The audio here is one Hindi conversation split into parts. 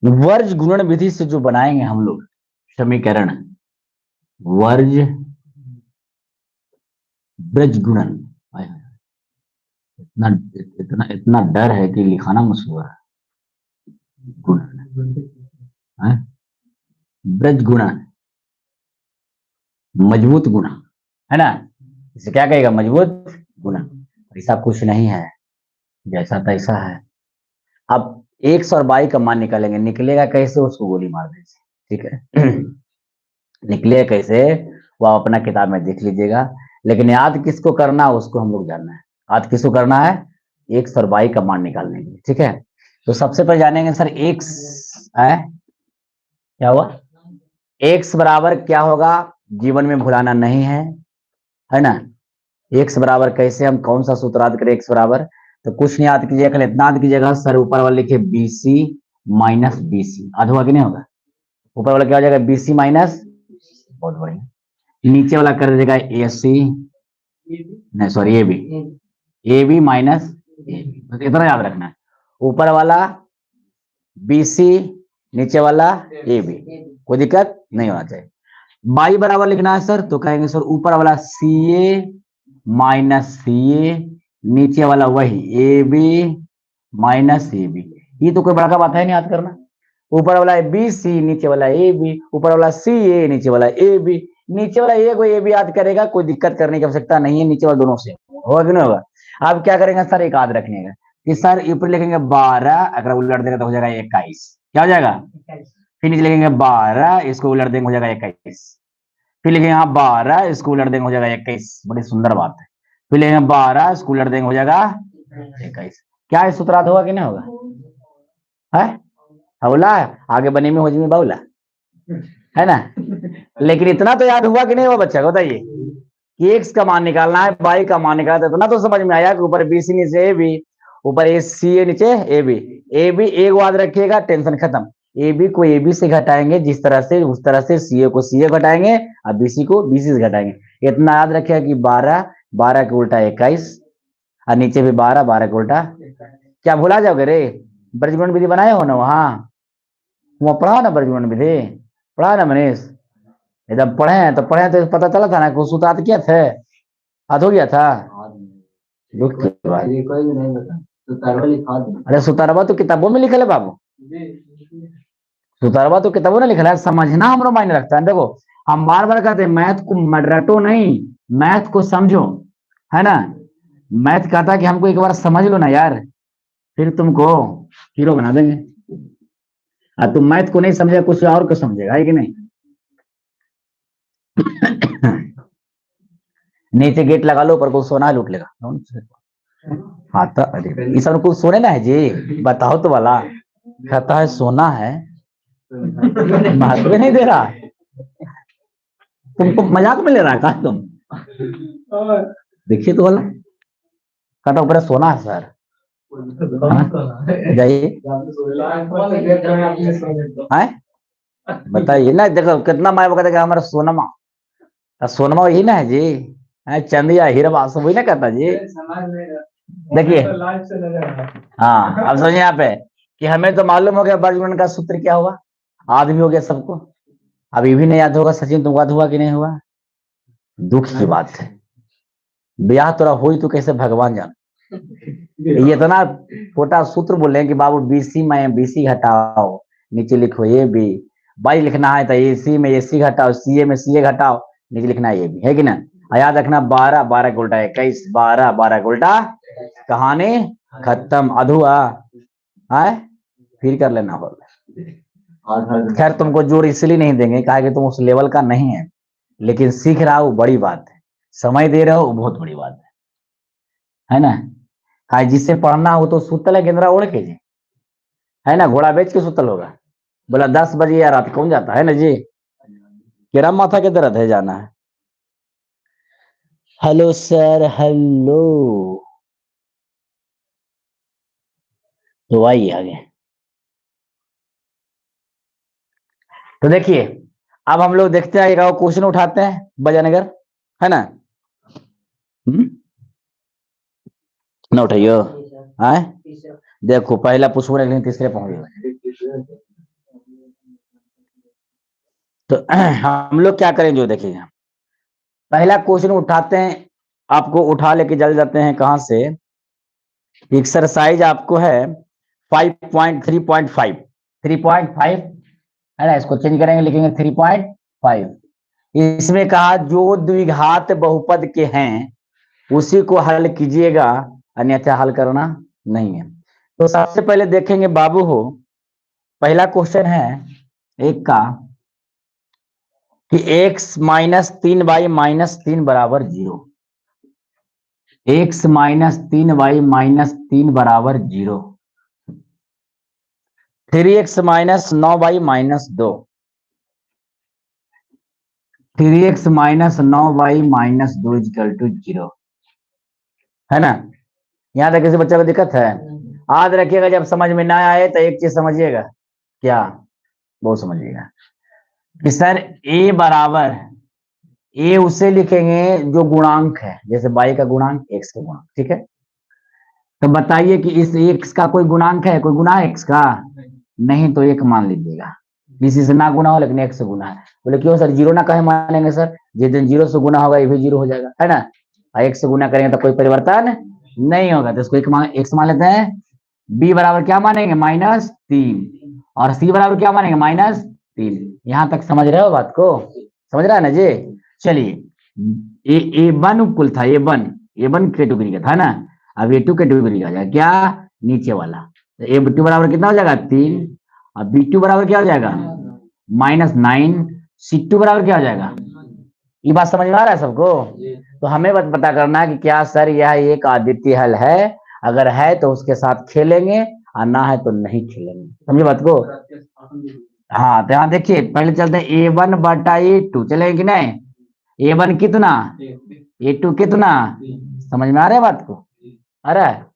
वर्ज गुणन विधि से जो बनाएंगे हम लोग समीकरण, वर्ज ब्रज गुणन, इतना इतना इतना डर है कि लिखाना मुश्किल है। गुणन, ब्रज गुणन, मजबूत गुणा, है ना। इसे क्या कहेगा? मजबूत गुणा। ऐसा कुछ नहीं है, जैसा तैसा है। अब एक्स और वाई का मान निकालेंगे, निकलेगा कैसे उसको गोली मार दीजिए, ठीक है। निकलेगा कैसे वो आप अपना किताब में देख लीजिएगा, लेकिन याद किसको करना है उसको हम लोग जानना है। याद किसको करना है? एक्स और वाई का मान निकालने के लिए, ठीक है। तो सबसे पहले जानेंगे सर एक्स है क्या हुआ। एक्स बराबर क्या होगा, जीवन में भुलाना नहीं है ना। एक्स बराबर कैसे, हम कौन सा सूत्र याद करें एक्स बराबर, तो कुछ नहीं याद कीजिएगा, कल इतना याद कीजिएगा सर, ऊपर वाला लिखे बीसी माइनस बीसी, याद होगा कि नहीं होगा? ऊपर वाला क्या हो जाएगा? बीसी माइनस, बहुत बढ़िया। नीचे वाला कर दीजिएगा एसी, नहीं sorry A B, A B minus A B, इतना याद रखना है। ऊपर वाला बीसी, नीचे वाला ए बी, कोई दिक्कत नहीं होना चाहिए। बाई बराबर लिखना है सर, तो कहेंगे सर ऊपर वाला सी ए माइनस सी ए, नीचे वाला वही A B minus A B. ये तो कोई बड़ा का बात है नहीं याद करना। ऊपर वाला है बी सी, नीचे वाला ए बी, ऊपर वाला सी ए, नीचे वाला ए बी। नीचे वाला ए को ए बी याद करेगा, कोई दिक्कत करने की आवश्यकता नहीं है, नीचे वाला दोनों से होगा कि नहीं होगा। अब क्या करेंगे सर, एक याद रखने का कि सर ऊपर लिखेंगे 12, अगर उलट देंगे तो हो जाएगा 21, क्या हो जाएगा? फिर नीचे लिखेंगे 12, इसको उलट देंगे हो जाएगा 21। फिर लिखेंगे यहाँ 12, इसको उलट देंगे हो जाएगा 21, बड़ी सुंदर बात है। फिर लिखेंगे 12, इसको उलट देंगे हो जाएगा 21। क्या इस सूत्रार्थ होगा कि नहीं होगा? है हौला, आगे बने में हो जी में बाउला, है ना। लेकिन इतना तो याद हुआ कि नहीं हुआ बच्चा, बताइए कि एक्स का मान निकालना है, वाई का मान निकालना है, इतना तो समझ में आया कि ऊपर बी सी नीचे ए बी, ऊपर ए सी ए नीचे ए बी। ए बी एक याद रखिएगा, टेंशन खत्म। ए बी को ए बी से घटाएंगे जिस तरह से, उस तरह से सी ए को सी ए घटाएंगे और बी सी को बी सी से घटाएंगे। इतना याद रखिएगा कि 12, 12 के उल्टा 21, और नीचे भी 12, 12 के उल्टा। क्या भुला जाओगे रे? ब्रजगुणन विधि बनाए हो ना वहां पढ़ा ना ब्रजगुणन विधि, पढ़ा ना मनीष? जब पढ़े हैं तो पता चला था ना कुछ सूत्रार्थ किया थे, याद हो गया था। दुख की बात। अरे सुतारवा तो किताबों में लिखल है बाबू, सुतारवा तो किताबों में लिखल है, समझना हमारा मायने रखता है। देखो हम बार बार कहते हैं मैथ को रटो नहीं, मैथ को समझो, है ना। मैथ कहता है कि हमको एक बार समझ लो ना यार, फिर तुमको हीरो बना देंगे। तुम मैथ को नहीं समझे, कुछ और को समझेगा, है कि नहीं। नीचे गेट लगा लो, ऊपर को सोना लूट लेगा। हाँ तो अरे ये सब कुछ सोने ना है जी, बताओ तो वाला कहता है सोना है, महत्व नहीं दे रहा, तुमको मजाक में ले रहा है कहा तुम। देखिए तो वाला कहता ऊपर सोना है सर, जाइए बताइए ना। देखो कितना माया कहता है हमारा सोनमा, सोनमा वही ना है जी, चंदिया हीरा सब वही ना कहता जी। देखिए हाँ अब समझिए यहाँ पे कि हमें तो मालूम हो गया वर्गमूल का सूत्र क्या हुआ, याद भी हो गया सबको। अब ये भी नहीं याद होगा सचिन, तुमको याद हुआ कि नहीं हुआ? दुख की बात है, ब्याह तोरा हुई तो कैसे भगवान जान। ये इतना छोटा सूत्र बोले हैं कि बाबू बीसी में बीसी घटाओ, नीचे लिखो ए बी। बाई लिखना है तो एसी में एसी घटाओ, सीए में सीए घटाओ, नीचे लिखना है ए बी, है कि ना। याद रखना 12, 12 का उल्टा 21, 12, 12 का उल्टा, कहानी खत्म, अधूरा है। फिर कर लेना होगा। खैर तुमको जोर इसलिए नहीं देंगे कहा कि तुम उस लेवल का नहीं है, लेकिन सीख रहा हो बड़ी बात है, समय दे रहे हो बहुत बड़ी बात है ना। हाँ जिससे पढ़ना हो तो सुतल है गेंद्रा ओढ़ के जी, है ना, घोड़ा बेच के सुतल होगा। बोला 10 बजे या रात कौन जाता है ना जी, केरा माथा के दर्द है जाना है। हेलो सर हेलो, तो आइए आगे। तो देखिए अब हम लोग देखते हैं, एक क्वेश्चन उठाते हैं बजानगर, है ना। ना उठाइयो, आए देखो पहला पुष्प लेकिन तीसरे पहुंच गए। तो हम लोग क्या करें, जो देखिए पहला क्वेश्चन उठाते हैं, आपको उठा लेके चल जाते हैं कहां से। एक्सरसाइज आपको है 5.3.5, 3.5 है ना, इसको चेंज करेंगे, लिखेंगे 3.5। इसमें कहा जो द्विघात बहुपद के हैं उसी को हल कीजिएगा, अन्यथा हल करना नहीं है। तो सबसे पहले देखेंगे बाबू हो, पहला क्वेश्चन है एक का कि x-3y-3 बराबर 0, x-3y-3 बराबर 0, 3x-9y-2, 3x-9y-2 इक्वल टू 0, है ना। यहां तक किसी बच्चे को दिक्कत है? याद रखिएगा, जब समझ में ना आए तो एक चीज समझिएगा, क्या वो समझिएगा कि सर ए बराबर, ए उसे लिखेंगे जो गुणांक है, जैसे y का गुणांक x का गुणांक, ठीक है। तो बताइए कि इस x का कोई गुणांक है, कोई गुना है x का? नहीं, तो एक मान लीजिएगा, किसी से ना गुना हो लेकिन x से गुना है। बोले क्यों सर, जीरो ना कहे मानेंगे सर, जिस दिन जीरो से गुना होगा ये भी जीरो हो जाएगा, है ना। x से गुना करेंगे तो कोई परिवर्तन नहीं होगा, तो इसको x मान लेते हैं। b बराबर क्या मानेंगे, -3, और c बराबर क्या मानेंगे, -3। यहां तक समझ रहे हो बात को? समझ रहा है ना जी? चलिए, ए वन कुल था, ए वन कैटेगरी का था ना, अब A2 कैटेगरी का आ जाएगा क्या, नीचे वाला। तो A2 बराबर कितना हो जाएगा, 3, और B2 बराबर क्या हो जाएगा, -9, C2 बराबर क्या हो जाएगा। ये बात समझ में आ रहा है सबको? तो हमें बस पता करना है कि क्या सर यह एक अद्वितीय हल है, अगर है तो उसके साथ खेलेंगे, और ना है तो नहीं खेलेंगे, समझे बात को। हाँ, तो यहाँ देखिए पहले चलते हैं A1/A2, चलेंगे कि नहीं। A1 कितना, A2 कितना, समझ में आ रहा है बात को? आ रहा है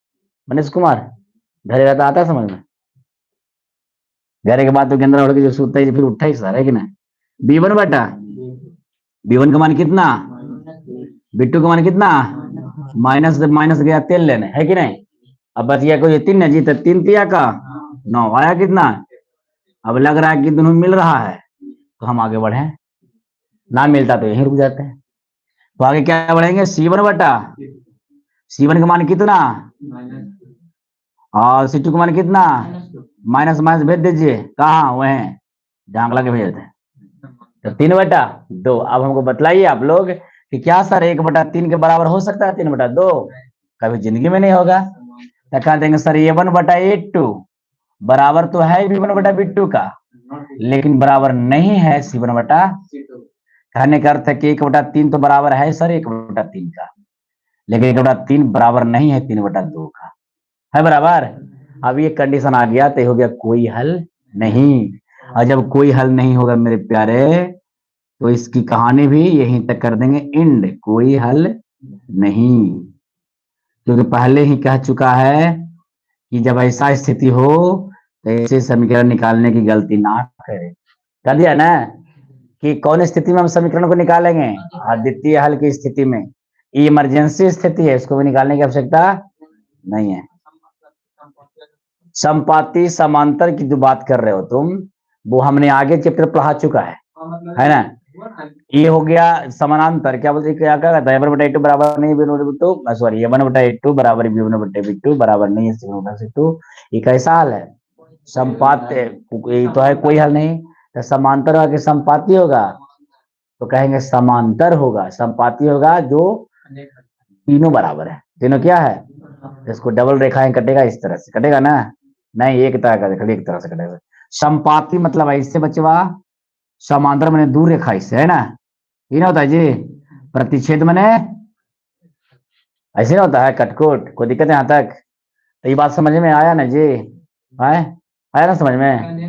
मनीष कुमार? घर रहता आता है समझ में? घर के बाद तो गेंद्रा उड़ के जो सोता है फिर उठा ही सर, है कि नहीं। B1 का मान कितना, B2 का मान कितना, माइनस, जब माइनस गया तेल लेने, है कि नहीं। अब बच गया कोई 3 जी, तो 3 तिया का 9 आया कितना। अब लग रहा है कि दोनों मिल रहा है, तो हम आगे बढ़े, ना मिलता तो यहीं रुक जाते हैं। तो आगे क्या बढ़ेंगे, C1 का मान कितना, और C2 का मान कितना, माइनस माइनस भेज दीजिए, कहाँ वह जहां लगे भेज देते हैं। तो 3/2। अब हमको बतलाइए आप लोग कि क्या सर 1/3 के बराबर हो सकता है 3/2? कभी जिंदगी में नहीं होगा। तो कह देंगे सर A1/A2 बराबर तो है B1/B2 का, लेकिन बराबर नहीं है C1/। कहने का अर्थ है कि 1/3 तो बराबर है सर 1/3 का, लेकिन 1/3 बराबर नहीं है 3/2 का, है बराबर। अब ये कंडीशन आ गया तो हो गया कोई हल नहीं, और जब कोई हल नहीं होगा मेरे प्यारे, तो इसकी कहानी भी यहीं तक कर देंगे एंड, कोई हल नहीं। क्योंकि पहले ही कह चुका है कि जब ऐसा स्थिति हो तो ऐसे समीकरण निकालने की गलती ना करें। कर दिया ना कि कौन स्थिति में हम समीकरण को निकालेंगे, अद्वितीय हल की स्थिति में। इमरजेंसी स्थिति है, इसको भी निकालने की आवश्यकता नहीं है। संपाति समांतर की जो बात कर रहे हो तुम, वो हमने आगे चैप्टर पढ़ा चुका है ना। ये हो गया समानांतर, क्या बोलते, क्या कहता है, A1/A2 बराबर नहीं B1/B2, सॉरी A1/A2 बराबर B1/B2 बराबर नहीं है C1/C2। ये कैसा हल है, संपात, ये तो है कोई हल नहीं। तो समांतर होगा कि संपाती होगा, तो कहेंगे समांतर होगा, संपाती होगा जो तीनों बराबर है। तीनों क्या है, इसको डबल रेखाएं कटेगा, इस तरह से कटेगा ना, नहीं एक तरह का, देखो एक तरह से कटेगा। संपाती मतलब ऐसे बचवा, समांतर मैंने दूर रेखा इससे, है ना, ये ना होता है जी। प्रतिच्छेद मैंने ऐसे ना होता है, कटकोट, कोई दिक्कत है यहाँ तक? तो ये बात समझ में आया ना जी, आए आया ना समझ में?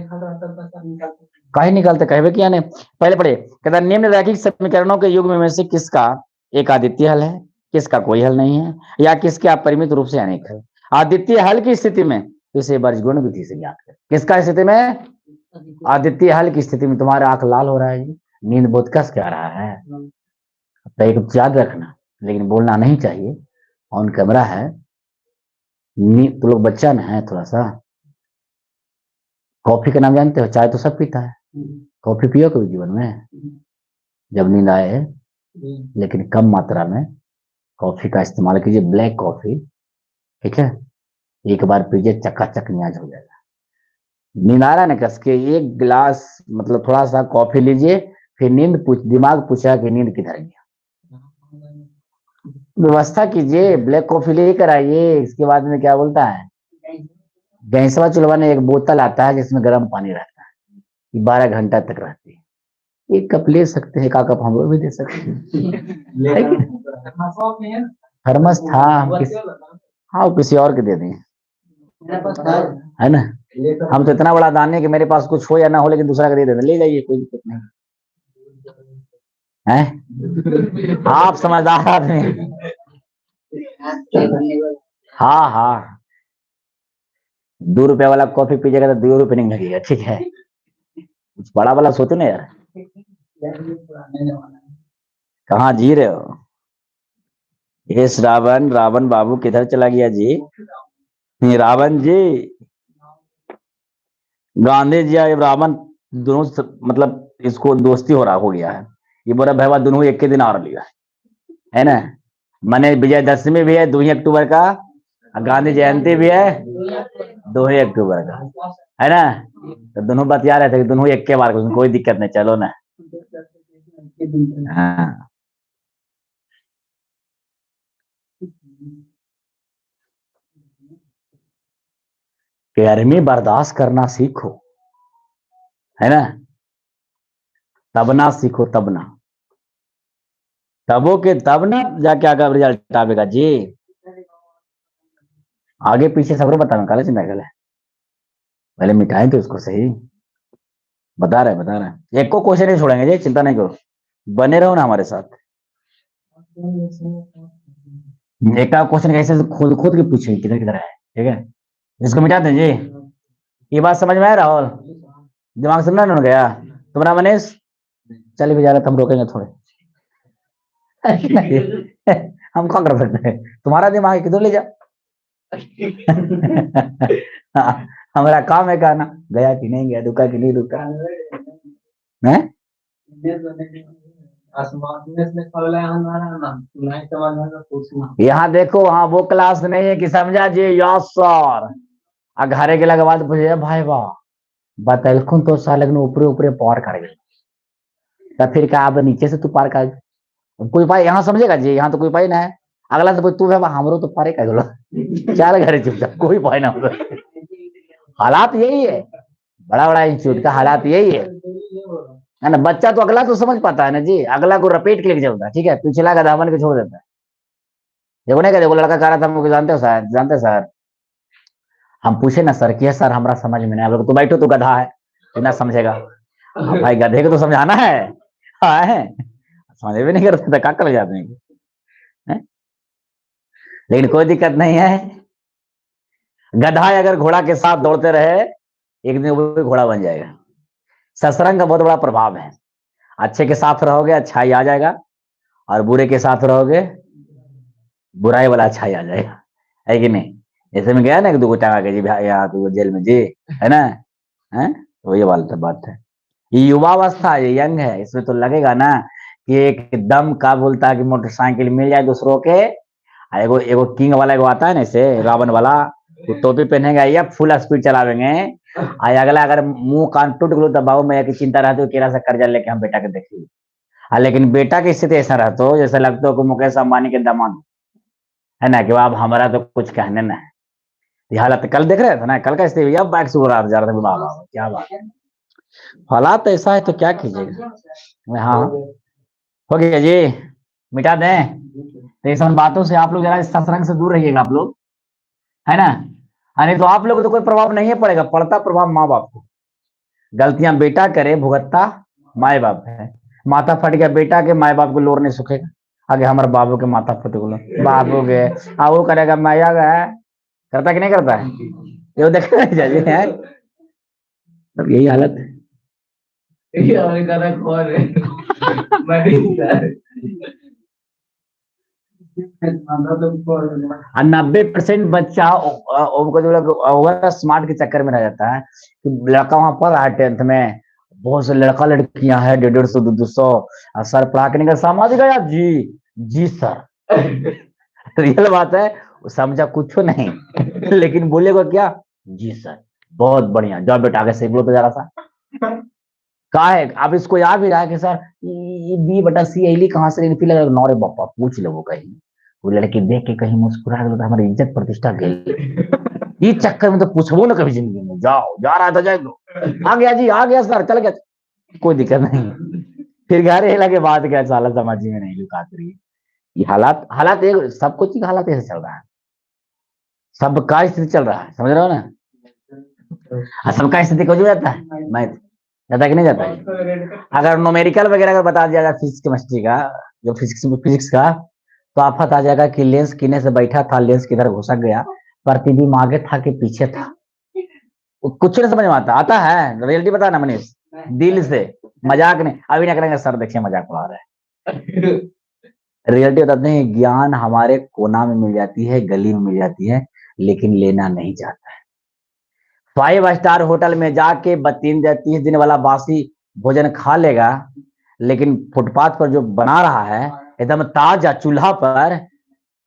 कहीं निकालते कहवे किया ने, पहले पढ़े, कहता निम्न रैखिक समीकरणों के युग में से किसका एक अद्वितीय हल है, किसका कोई हल नहीं है, या किसके अपरिमित रूप से अनेक है। अद्वितीय हल की स्थिति में इसे वर्गगुण विधि से ज्ञात करें। किसका स्थिति में, अद्वितीय हल की स्थिति में। तुम्हारा आंख लाल हो रहा है जी, नींद बहुत कस के आ रहा है, तो एक याद रखना, लेकिन बोलना नहीं चाहिए, ऑन कैमरा है। तो लोग बच्चा ना है थोड़ा सा। कॉफी का नाम जानते हो, चाय तो सब पीता है, कॉफी पियो कभी जीवन में? जब नींद आए, लेकिन कम मात्रा में कॉफी का इस्तेमाल कीजिए, ब्लैक कॉफी, ठीक है? एक बार पीजिए, चकाचक न्याज हो जाएगा। नींद आ रहा है ना, कस के एक गिलास मतलब थोड़ा सा कॉफी लीजिए, फिर दिमाग पूछा कि नींद किधर गया, व्यवस्था कीजिए, ब्लैक कॉफी लेकर आइए। इसके बाद में क्या बोलता है, गैसवा चुलवा ने एक बोतल आता है जिसमें गर्म पानी रहता है, 12 घंटा तक रहती है। एक कप ले सकते हैं, एक कप हम लोग भी दे सकते हैं। थर्मस था, हाँ किसी और के दे दें, है ना? हम तो इतना बड़ा दान है कि मेरे पास कुछ हो या ना हो, लेकिन दूसरा का दे देते, ले जाइए, कोई दिक्कत नहीं है। आप समझदार आदमी। हाँ हाँ, 2 रुपया वाला कॉफी पीजिएगा तो 2 रुपये नहीं लगेगा, ठीक है? कुछ बड़ा वाला सोचो ना यार, कहाँ जी रहे हो? ये रावण, रावण बाबू किधर चला गया जी? रावण जी, गांधी जी और रावण दोनों मतलब इसको दोस्ती हो गया है। ये बोला भाई दोनों एक के दिन और लिया, है ना? मैंने विजयदशमी भी है 2 अक्टूबर का, गांधी जयंती भी है 2 अक्टूबर का, है ना? तो दोनों बतिया रहे थे कि दोनों एक के बार, कोई दिक्कत नहीं, चलो ना। हाँ, गर्मी बर्दाश्त करना सीखो, है ना? तब ना सीखो, तब ना, तबो के तब ना जाके आगे रिजल्ट आवेगा जी। आगे पीछे सबको बताना, काले चिंता करे, पहले मिटाएं तो उसको सही। बता रहे हैं, एक को क्वेश्चन नहीं छोड़ेंगे जी, चिंता नहीं करो, बने रहो ना हमारे साथ। एक का क्वेश्चन कैसे खुद खुद के पूछेंगे किधर किधर है, ठीक है? इसको मिटा दें जी। ये बात समझ में आया राहुल? दिमाग से ना गया तुम्हारा मनीष? चल भी जा रहा, हम रोकेंगे थोड़े। हम कौन कर सकते हैं, तुम्हारा दिमाग किधर ले जा। हमारा काम है कहना, गया कि नहीं गया, रुका कि नहीं रुका, है? यहाँ देखो, वहाँ वो क्लास नहीं है कि समझा जी, यस सर। घरे गेला के बाद पूछे भाई वाह बतलखुन तो साले ऊपरे ऊपरे पार कर गए, तब फिर क्या अब नीचे से तू पार कर, कोई पाई यहाँ समझेगा जी, यहाँ तो कोई पाई ना है। अगला तो तू है हमरो तो पारे कर चाल घरे चुपचाप, कोई पाई ना हो। हालात यही है, बड़ा बड़ा इंस्टीट्यूट का हालात यही है ना? बच्चा तो अगला तो समझ पाता है ना जी, अगला को रपेट के लेके चलता है, ठीक है? पिछला का दामन के छोड़ देता है। देखो नहीं, देखो लड़का कह रहा था हमको, जानते हो सर, जानते सर, हम पूछे ना सर कि सर हमारा समझ में नहीं, हम लोग तो बैठो, तो गधा है, तो ना समझेगा। भाई गधे को तो समझाना है, हाँ है, समझ भी नहीं करते तो क्या कर जाते हैं? लेकिन कोई दिक्कत नहीं है, गधा अगर घोड़ा के साथ दौड़ते रहे, एक दिन वो भी घोड़ा बन जाएगा। सत्संग का बहुत बड़ा प्रभाव है, अच्छे के साथ रहोगे अच्छाई आ जाएगा, और बुरे के साथ रहोगे बुराई वाला अच्छाई आ जाएगा, है कि नहीं? जैसे में गया ना कि 2 टांगा के जी भाई यहाँ तो जेल में जी, है ना? है तो ये वाला तो बात है, ये युवावस्था, ये यंग है, इसमें तो लगेगा ना कि एकदम का बोलता है कि मोटरसाइकिल मिल जाए दूसरों के, एगो एगो किंग वाला एगो आता है ना इसे रावण वाला, वो टोपी पहनेगा या फुल स्पीड चलावेंगे, और अगला अगर मुंह कान टूट गलो तो बाबू मैया की चिंता रहती है, केरा से कर्जा लेके हम बेटा के देखिए। लेकिन बेटा की स्थिति ऐसा रहता हो जैसे लगता हो कि मुकेश अंबानी के दामाद, है ना? कि अब हमारा तो कुछ कहने ना है। ये हालत कल देख रहे थे ना, कल का स्थिति, अब बाइक से उड़ा जा रहा था, बाबा क्या बात है, हालात ऐसा है तो क्या कीजिएगा। हाँ हो गया जी, मिटा दें तो इन बातों से आप लोग जरा इस सत्संग से दूर रहिएगा आप लोग, है ना? अरे तो आप लोग तो कोई प्रभाव नहीं है पड़ेगा, पड़ता प्रभाव माँ बाप को, गलतियां बेटा करे भुगतता माए बाप है, माथा फट गया बेटा के, माए बाप को लोर नहीं सुखेगा, आगे हमारे बाबू के माथा फट गलो, बाबू के वो करेगा माया गया, करता कि नहीं करता है? ये देखा जाइए है, तब यही हालत है। और 90% बच्चा ओवर स्मार्ट के चक्कर में रह जाता है कि लड़का वहां पढ़ रहा है 10th में, बहुत से लड़का लड़कियां हैं, 150 200। और सर पढ़ा के निकल, समझ गया जी? जी सर। रियल बात है, वो समझा कुछ नहीं, लेकिन बोलेगा क्या? जी सर, बहुत बढ़िया, जाओ बेटा आगे से बोलो तो जरा सा। कहा है अब इसको याद भी रहा है कि सर ये बी बटा सी एली कहाँ से निकली, लगा नौरे बापा पूछ लो वो कहीं। वो लड़की देख के कहीं मुस्कुरा गई तो हमारी इज्जत प्रतिष्ठा गई। इस चक्कर में तो पूछो ना कभी जिंदगी में, जाओ जा रहा था जाए, आ गया जी, आ गया सर, चल गया, कोई दिक्कत नहीं। फिर घर ये लगे बात क्या, साला समझ में नहीं लुकात रही। ये हालात हालात एक सब कुछ ही हालात ऐसे चल रहा है, सबका स्थिति चल रहा है, समझ रहे हो ना? हाँ, सबका स्थिति कुछ हो जाता है, मैं जाता कि नहीं जाता है? अगर नोमेरिकल वगैरह अगर बता दिया जाए फिजिक्स केमिस्ट्री का, जो फिजिक्स फिजिक्स का, तो आफत आ जाएगा कि लेंस किने से बैठा था, लेंस किधर घुसक गया, प्रतिबिंब आगे था कि पीछे था, कुछ नहीं समझ में आता। आता है रियलिटी बता ना मनीष, दिल से, मजाक नहीं अभी ना करेंगे सर, देखिए मजाक उड़ा रहे हैं। रियलिटी बताते हैं, ज्ञान हमारे कोना में मिल जाती है, गली में मिल जाती है, लेकिन लेना नहीं चाहता है। 5 स्टार होटल में जाके 30 दिन वाला बासी भोजन खा लेगा, लेकिन फुटपाथ पर जो बना रहा है एकदम ताजा चूल्हा पर,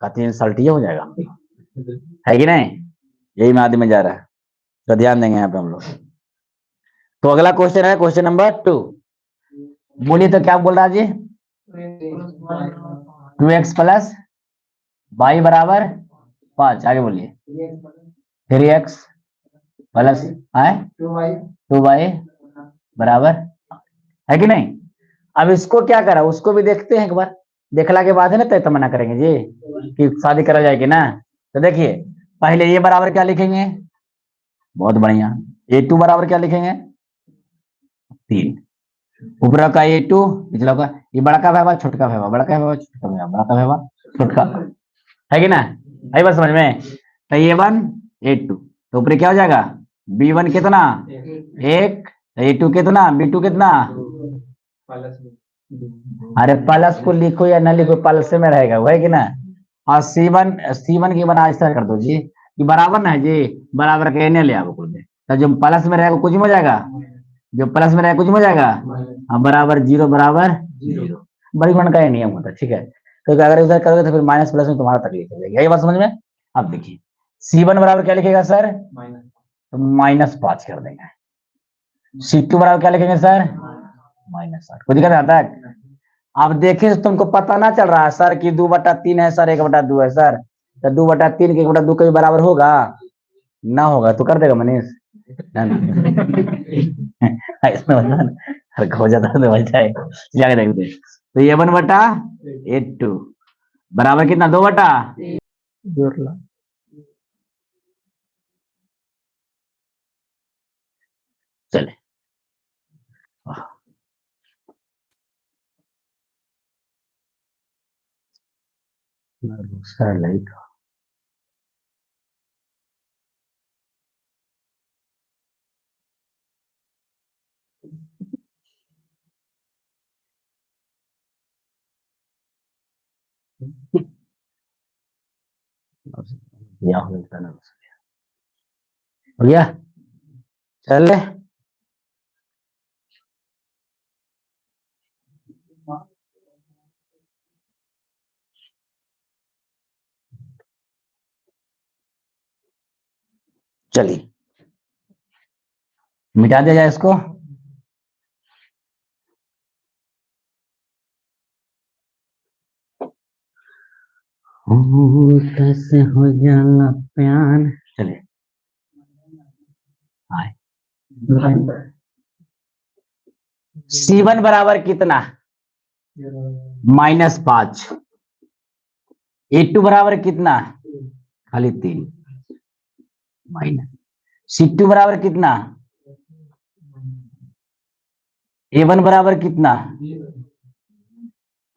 का 3 साल हो जाएगा, है कि नहीं? यही में आदमी में जा रहा है, तो ध्यान देंगे यहाँ पे हम लोग। तो अगला क्वेश्चन है क्वेश्चन नंबर 2। बोलिए तो क्या बोल रहा है जी? 2x प्लस वाई बराबर 5, आगे बोलिए। 3x प्लस है 2y बराबर, है कि नहीं? अब इसको क्या करा, उसको भी देखते हैं एक बार, देखला के बाद है ना तय तमन्ना करेंगे जी कि शादी करा जाएगी ना। तो देखिए, पहले ये बराबर क्या लिखेंगे? बहुत बढ़िया। A2 बराबर क्या लिखेंगे? 3। ऊपर का A2, निचला का, ये बड़ा का भैया छोटका भैया, बड़ा का भैया छोटका भैया, बड़ा का भैया छोटका, है कि ना? है बात समझ में? तो A1 A2, तो ऊपर क्या हो जाएगा? B1 कितना? 1। A2 कितना? B2 कितना? अरे प्लस को लिखो या ना लिखो, प्लस में रहेगा वो, है कि ना? और C1 की बना ऐसा कर दो जी कि बराबर ना है जी, बराबर के ने ले आओ कुछ, तो जो प्लस में रहेगा कुछ में हो जाएगा, जो प्लस में रहेगा कुछ में हो जाएगा, हाँ बराबर जीरो, बराबर जीरो। बड़ी मन का ये नियम होता है, ठीक है? क्योंकि अगर उधर करोगे तो फिर माइनस प्लस में तुम्हारा तकलीफ हो जाएगी, यही बात समझ में? अब देखिए, C1 बराबर क्या लिखेगा सर? तो -5 कर देंगे। C2 बराबर क्या लिखेंगे सर? -8। कोई दिक्कत आता है? अब देखिए तुमको पता ना चल रहा है सर कि 2/3 है सर, 1/2 है सर, तो 2/3 के 1/2 के बराबर होगा ना, होगा तो कर देगा मनीष ना इसमें मतलब हर हो जाता है तो बच जाए, क्या देखते। तो ये 1/8 बराबर कितना? 2 जोड़ ला, चले दूसरा लाइक या होता ना हो गया, चल चलिए मिटा दिया जाए इसको। कैसे हो जाला प्यार, चलिए C1 बराबर कितना? -5। A2 बराबर कितना? खाली 3 माइनस। C2 बराबर कितना? A1 बराबर कितना?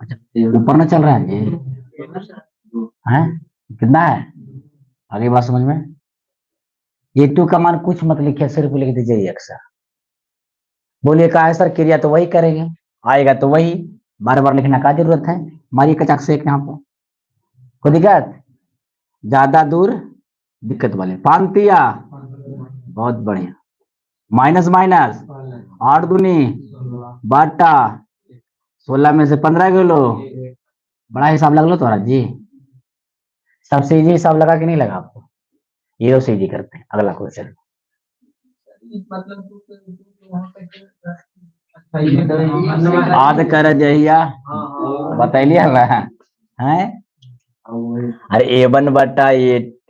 अच्छा ऊपर ना चल रहा है जी, है कितना है? आगे बात समझ में? A2 का मान कुछ मत लिखिए, सिर्फ लिख दीजिए x। बोलिए कहा है सर, क्रिया तो वही करेंगे, आएगा तो वही, बार बार लिखना का जरूरत है? मारिए कचाक से एक यहाँ पे, कोई दिक्कत? ज्यादा दूर दिक्कत वाले 5 तिया, बहुत बढ़िया, माइनस माइनस 8 दूनी बाटा 16 में से 15 किलो। बड़ा हिसाब लग लो थोड़ा जी। सबसे इजी हिसाब लगा कि नहीं लगा आपको? ये तो सीधी करते हैं। अगला क्वेश्चन। आध कर जहिया बतैलिए ना है। अरे A1 बटा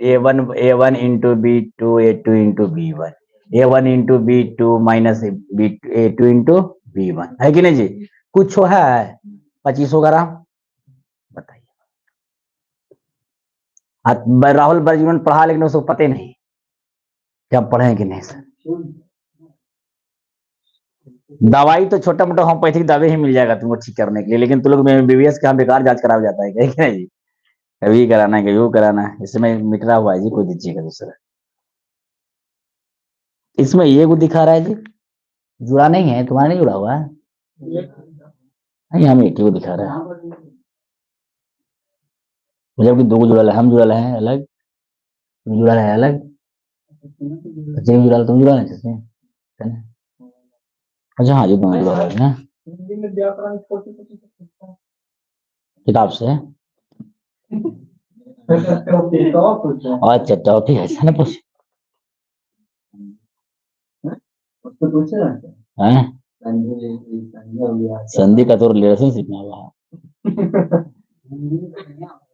A1 into B2 A2 into B1 A1 into B2 minus A2 into B1 है कि नहीं जी? कुछ है 2500 ग्राम बताइए। राहुल बर्जीवन पढ़ा लेकिन उसको पता नहीं क्या पढ़े कि नहीं सर। दवाई तो छोटा मोटा होम्योपैथिक दवाई ही मिल जाएगा तुमको ठीक करने के लिए, लेकिन तुम लोग MBBS का बेकार जांच करा जाता है क्या जी? कभी कराना है कभी वो कराना है। इसमें मिटरा हुआ है जी, कोई दीजिएगा दूसरा। इसमें ये को दिखा रहा है जी, जुड़ा नहीं है तुम्हारा, नहीं जुड़ा हुआ है। नहीं हमें एक को दिखा रहा है, जबकि दो को जुड़ा है, हम जुड़ा है अलग, तुम जुड़ा है अलग, जुड़ा तुम जुड़ा है जैसे। अच्छा हाँ जी तुम जुड़ा है ना किताब से। अच्छा टॉपिक ऐसा ना पूछ संधि का तो रिलेशनशिप में हुआ।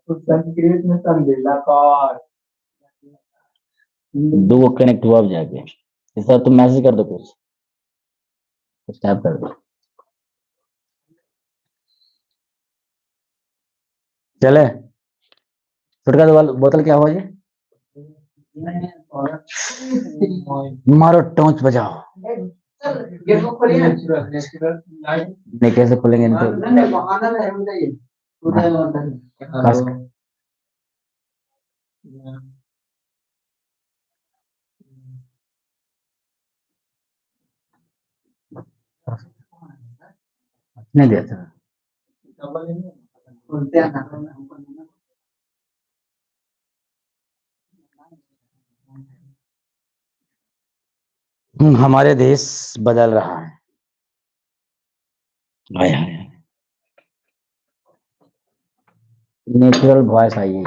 संस्कृत में संधिला दो कनेक्ट हुआ अब जाके। इस बार तुम मैसेज कर दो, कुछ टाइप कर दो। चले छुटका बोतल क्या हुआ जी? मारो टॉर्च बजाओ। नहीं कैसे खोलेंगे इनको? नहीं दिया था। हमारे देश बदल रहा है। हाय हाय नेचुरल वॉइस आई है।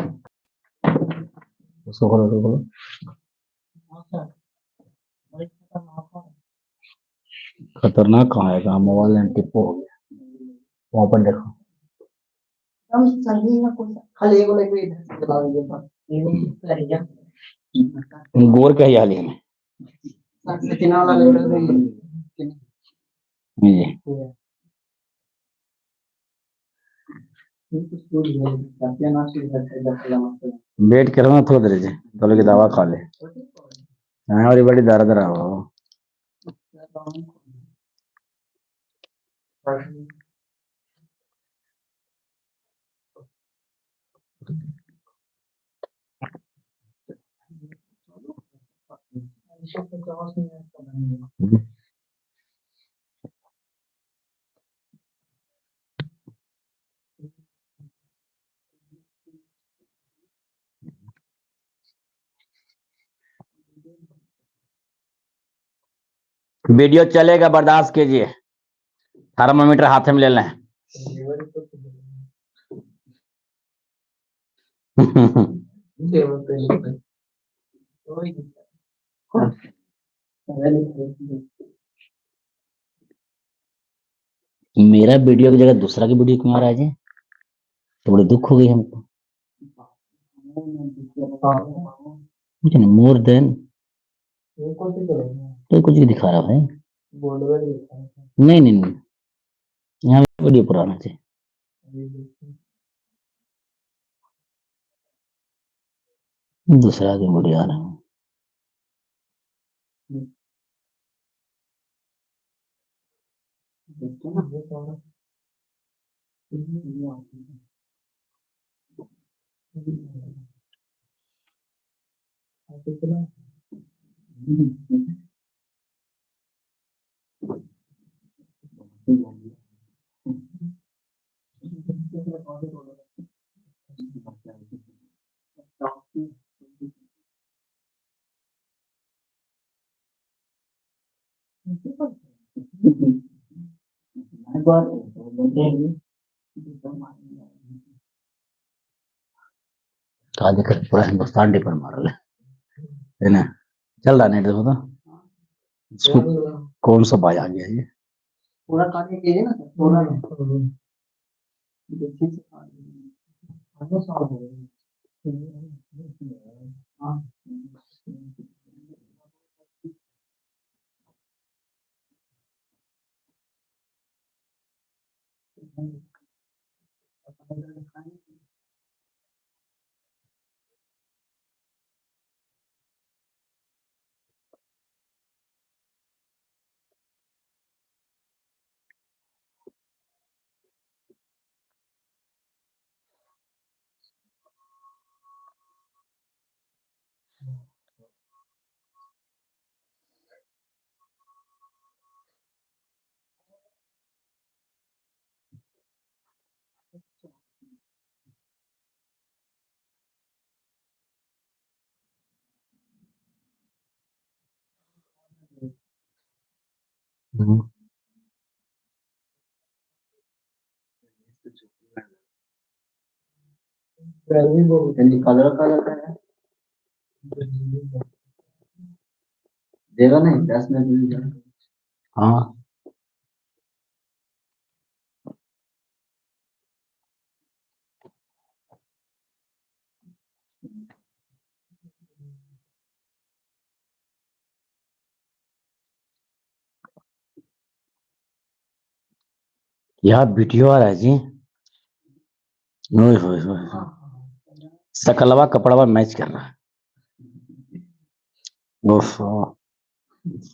उसको खोलो उसको खोलो। खतरनाक कहाँ है? मोबाइल में टिप्पो हो गया। वहां पर देखो। गोर का ही हाल है वेट करो ना थोड़ी देर से, बोलो की दवा खा ले। हाँ और बड़ी दर्द रहा हो। वीडियो चलेगा, बर्दाश्त कीजिए। थर्मामीटर हाथ में ले लें। मेरा वीडियो की जगह दूसरा की वीडियो क्यों आ रहा है जी? तो बड़ी दुख हो गई हमको। मोर देन तो कुछ भी दिखा रहा भाई। नहीं नहीं नहीं, यहाँ वीडियो पुराना थे। दूसरा की वीडियो आ रहा है। कहा दिक्कत पूरा हिंदुस्तान डिपर मार रहा है ना। चल रहा नहीं देखो तो इसको कौन सा बाज आ गया ये पूरा काट के ना पूरा कलर कलर का है देगा नहीं 10 मिनट। हाँ यहाँ वीडियो आ रहा है जी। ओए होए होए होए। सकलवा कपड़वा मैच कर रहा है। ओफो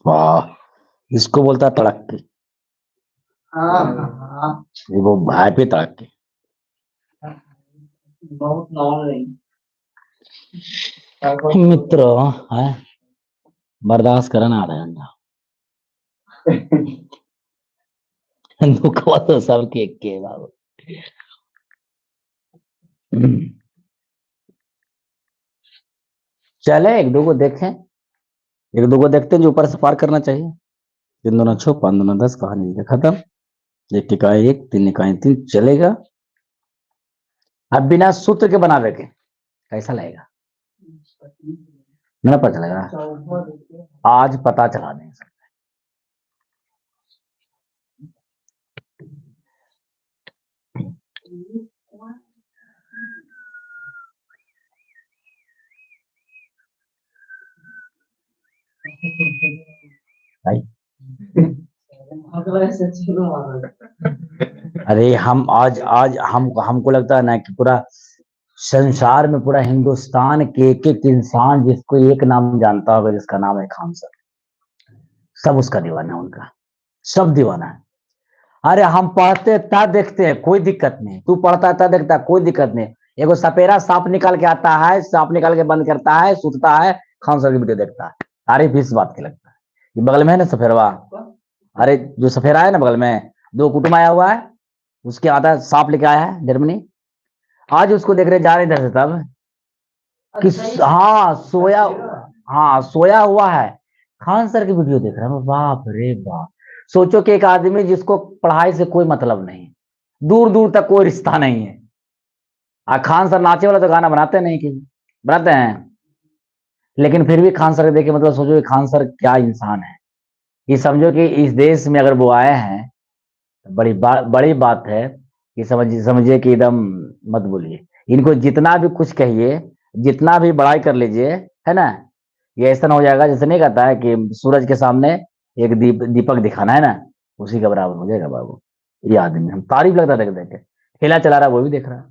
वाह इसको बोलता है तड़क की। ये वो भाई पे तड़क की बहुत मित्र है बर्दाश्त करना आ रहा है दुख तो सबके के बाबू। चले एक दो को देखें एक दो को देखते हैं जो ऊपर से पार करना चाहिए। 3 दूना 6 5 दूना 10 कहानी खत्म। एक टिकाए 1 3 इकाई 3 चलेगा। अब बिना सूत्र के बनावे के कैसा लगेगा ना पता चलेगा आज पता चला दें। अरे हम आज आज हमको लगता है ना कि पूरा संसार में पूरा हिंदुस्तान के एक इंसान जिसको एक नाम जानता होगा जिसका नाम है खान सर सब उसका दीवाना है उनका सब दीवाना है। अरे हम पढ़ते तब देखते हैं कोई दिक्कत नहीं तू पढ़ता तब देखता है कोई दिक्कत नहीं। एगो सपेरा सांप निकाल के आता है सांप निकाल के बंद करता है सुतता है खान सर की वीडियो देखता है। तारीफ इस बात की लगता है ये बगल में है ना सफेरवा। अरे जो सफेरा है ना बगल में 2 कुटुंब आया हुआ है उसके आधा सांप लेके आया है जर्मनी। आज उसको देख रहे जा रहे इधर से तब कि हाँ सोया हुआ है खान सर की वीडियो देख रहा है। बाप रे बाप सोचो कि एक आदमी जिसको पढ़ाई से कोई मतलब नहीं दूर दूर तक कोई रिश्ता नहीं है। खान सर नाचे वाला तो गाना बनाते नहीं कि बनाते हैं लेकिन फिर भी खान सर देखे मतलब सोचो कि खान सर क्या इंसान है। ये समझो कि इस देश में अगर वो आए हैं तो बड़ी बात है कि समझिए कि एकदम मत बोलिए इनको जितना भी कुछ कहिए जितना भी बड़ाई कर लीजिए है ना ये ऐसा हो जाएगा जैसे नहीं कहता है कि सूरज के सामने एक दीपक दिखाना है ना उसी का बराबर हो जाएगा बाबू। ये आदमी हम तारीफ लगता देख देख के ठेला चला रहा है वो भी देख रहा है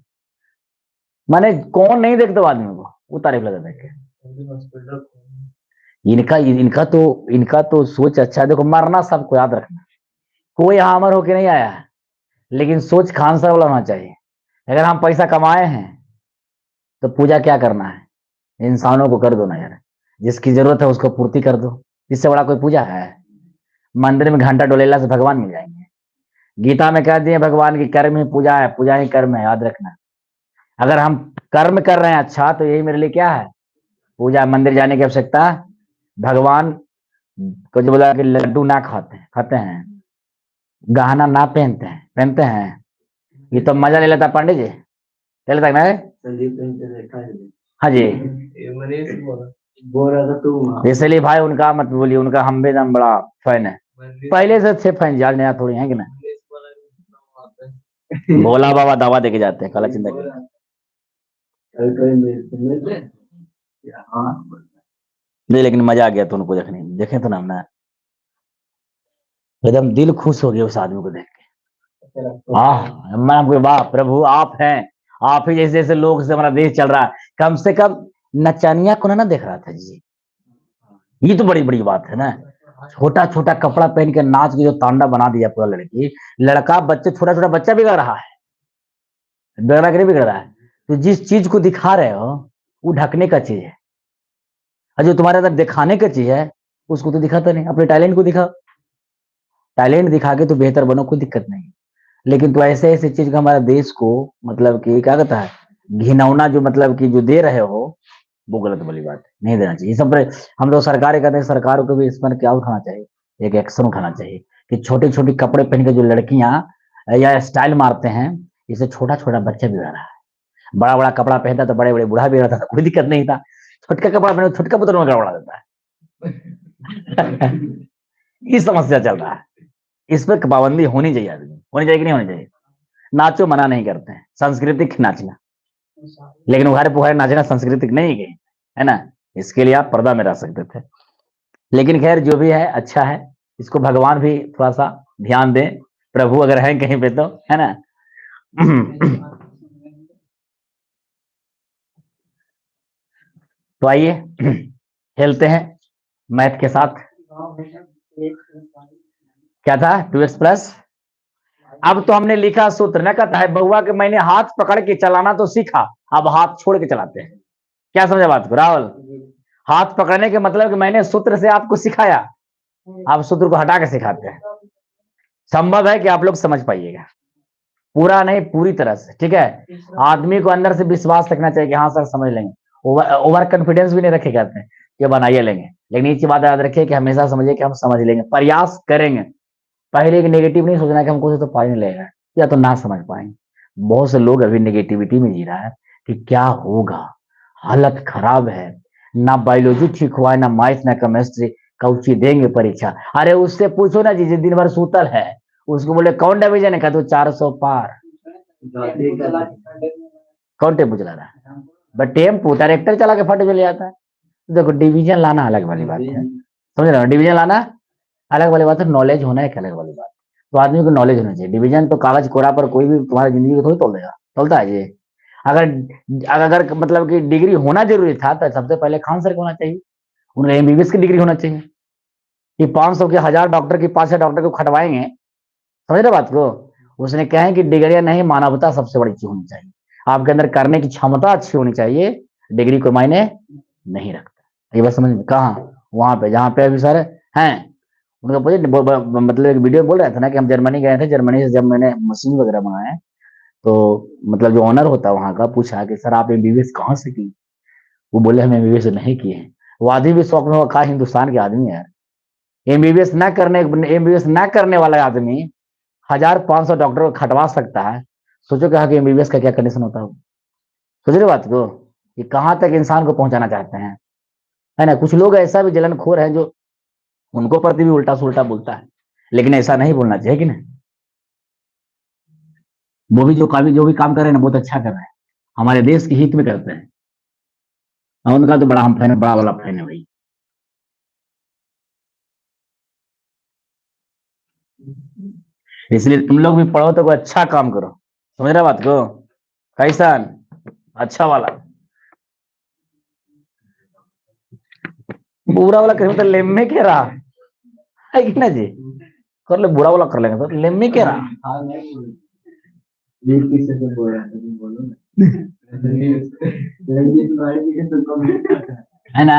माने कौन नहीं देखता आदमी को वो तारीफ लगता देख के। इनका तो सोच अच्छा है। देखो मरना सबको याद रखना कोई यहाँ अमर होके नहीं आया है लेकिन सोच खान सर वाला होना चाहिए। अगर हम पैसा कमाए हैं तो पूजा क्या करना है इंसानों को कर दो ना यार जिसकी जरूरत है उसको पूर्ति कर दो। इससे बड़ा कोई पूजा है। मंदिर में घंटा डोलेला से भगवान मिल जाएंगे। गीता में कह दिए भगवान की कर्म ही पूजा ही कर्म है याद रखना। अगर हम कर्म कर रहे हैं अच्छा तो यही मेरे लिए क्या है पूजा मंदिर जाने की आवश्यकता। भगवान को जो बोला कि लड्डू ना खाते हैं गहना ना पहनते हैं, पहनते हैं। ये तो मजा ले लेता पंडित जी, ले लेता ना। हाँ जी, बोल रहा था तू, इसलिए भाई उनका मत बोलिए, उनका हम भी एकदम बड़ा फैन है, पहले से अच्छे फैन, यार नया थोड़ी है कि ना। भोला बाबा दवा देके जाते हैं, काला चिंता नहीं, लेकिन मजा आ गया तो उनको देखने, देखे तो ना हमने, एकदम दिल खुश हो गया उस आदमी को देख के। हाँ, मैं आपके वाह प्रभु आप हैं, आप ही जैसे जैसे लोग से हमारा देश चल रहा है, कम से कम नचनिया को ना देख रहा था जी, ये तो बड़ी बड़ी बात है ना। छोटा छोटा कपड़ा पहन के नाच के जो तांडव बना दिया पूरा, लड़की लड़का बच्चे, छोटा छोटा बच्चा बिगड़ रहा है, बिगड़ रहा कि नहीं बिगड़ रहा है। तो जिस चीज को दिखा रहे हो वो ढकने का चीज है, और जो तुम्हारे अंदर दिखाने का चीज है उसको तो दिखाता नहीं, अपने टैलेंट को दिखाओ, टैलेंट दिखा के तो बेहतर बनो, कोई दिक्कत नहीं। लेकिन तो ऐसे ऐसे चीज का हमारा देश को, मतलब कि क्या कहता है, घिनौना जो, मतलब कि जो दे रहे हो वो गलत वाली बात है, नहीं देना चाहिए सब पर। हम लोग सरकार कहते हैं, सरकार को भी इस पर क्या उठाना चाहिए, एक एक्शन उठाना चाहिए कि छोटे छोटे कपड़े पहन के जो लड़कियां या स्टाइल मारते हैं, इससे छोटा छोटा बच्चा भी रह रहा है। बड़ा बड़ा कपड़ा पहनता तो बड़े बड़े बूढ़ा भी रहता था, कोई दिक्कत नहीं था। छोटका कपड़ा पहने छोटका पुत्र में गड़बड़ा देता है। ये समस्या चल रहा है, इस पर पाबंदी होनी चाहिए, आदमी होनी चाहिए कि नहीं होनी चाहिए। नाचो मना नहीं करते हैं, सांस्कृतिक नाचना, लेकिन उघारे पुघारे नाचना सांस्कृतिक नहीं है ना। इसके लिए आप पर्दा में रह सकते थे। लेकिन खैर जो भी है अच्छा है, इसको भगवान भी थोड़ा सा ध्यान दें, प्रभु अगर है कहीं पे तो, है ना। तो आइए खेलते हैं मैथ के साथ। क्या था 2x+? अब तो हमने लिखा सूत्र, ना कहता है बउआ कि मैंने हाथ पकड़ के चलाना तो सीखा, अब हाथ छोड़ के चलाते हैं। क्या समझा बात को राहुल? हाथ पकड़ने के मतलब कि मैंने सूत्र से आपको सिखाया, आप सूत्र को हटा के सिखाते हैं। संभव है कि आप लोग समझ पाइएगा, पूरा नहीं पूरी तरह से, ठीक है। आदमी को अंदर से विश्वास रखना चाहिए कि हाँ सर समझ लेंगे, ओवर कॉन्फिडेंस भी नहीं रखे करते हैं कि बनाइए लेंगे। लेकिन एक बात याद रखिए कि हमेशा समझिए कि हम समझ लेंगे, प्रयास करेंगे। पहले एक नेगेटिव नहीं सोचना कि हमको तो पा ही नहीं लेगा या तो ना समझ पाएंगे। बहुत से लोग अभी नेगेटिविटी में जी रहा है कि क्या होगा, हालत खराब है, ना बायोलॉजी ठीक हुआ है, ना मैथ ना केमिस्ट्री, कौची देंगे परीक्षा। अरे उससे पूछो ना जी, जिस दिन भर सूतल है, उसको बोले कौन डिवीजन है, कहते 400 पार। कौन टेम्पो चला रहा है? बट टेम्पो ट्रैक्टर चला के फट चले जाता है। देखो डिवीजन लाना अलग वाली बात है, समझ रहे हो, डिवीजन लाना अलग वाली बात है, नॉलेज होना एक अलग वाली बात। तो आदमी को नॉलेज होना चाहिए। डिवीजन तो कागज कोरा पर कोई भी तुम्हारी जिंदगी को थोड़ी तोड़ देगा, तोड़ता है ये। अगर अगर मतलब कि डिग्री होना जरूरी था तो सबसे पहले खान सर को होना चाहिए, उन्हें एमबीबीएस की डिग्री होना चाहिए। कि 500 के 1000 डॉक्टर की 500 डॉक्टर को खटवाएंगे, समझ रहे बात को। उसने कहा है कि डिग्रियां नहीं, मानवता सबसे बड़ी चीज होनी चाहिए, आपके अंदर करने की क्षमता अच्छी होनी चाहिए, डिग्री को मायने नहीं रखता। ये बात समझ में, कहा वहां पे जहाँ पे अभी सर हैं, उनका मतलब एक वीडियो बोल रहा था ना कि हम जर्मनी गए थे, जर्मनी से जब मैंने मशीन वगैरह मंगाए, तो मतलब जो ऑनर होता है वहां का, पूछा कि सर आप एमबीबीएस कहाँ से की। वो बोले हम एमबीबीएस नहीं किए हैं। वो आदमी भी शौक में हुआ, कहा हिंदुस्तान के आदमी है, एमबीबीएस ना करने वाला आदमी 1500 डॉक्टर को खटवा सकता है। सोचो कहा कि एमबीबीएस का क्या कंडीशन होता है। सोच रहे बात को, ये कहाँ तक इंसान को पहुंचाना चाहते हैं, है ना। कुछ लोग ऐसा भी जलनखोर है जो उनको प्रति भी उल्टा सुल्टा बोलता है, लेकिन ऐसा नहीं बोलना चाहिए कि नहीं। वो भी जो भी काम कर रहे हैं ना बहुत अच्छा कर रहे हैं, हमारे देश के हित में करते हैं, और उनका तो बड़ा हम फैन है, बड़ा वाला फैन है भाई। इसलिए तुम लोग भी पढ़ो तो कोई अच्छा काम करो, समझ रहे बात को, कैसा अच्छा वाला। बुरा वाला कहीं तो लेम्मे के रहा है कि ना जी, कर ले बुरा वाला कर लेंगे तो लेम्मे के रहा है ना।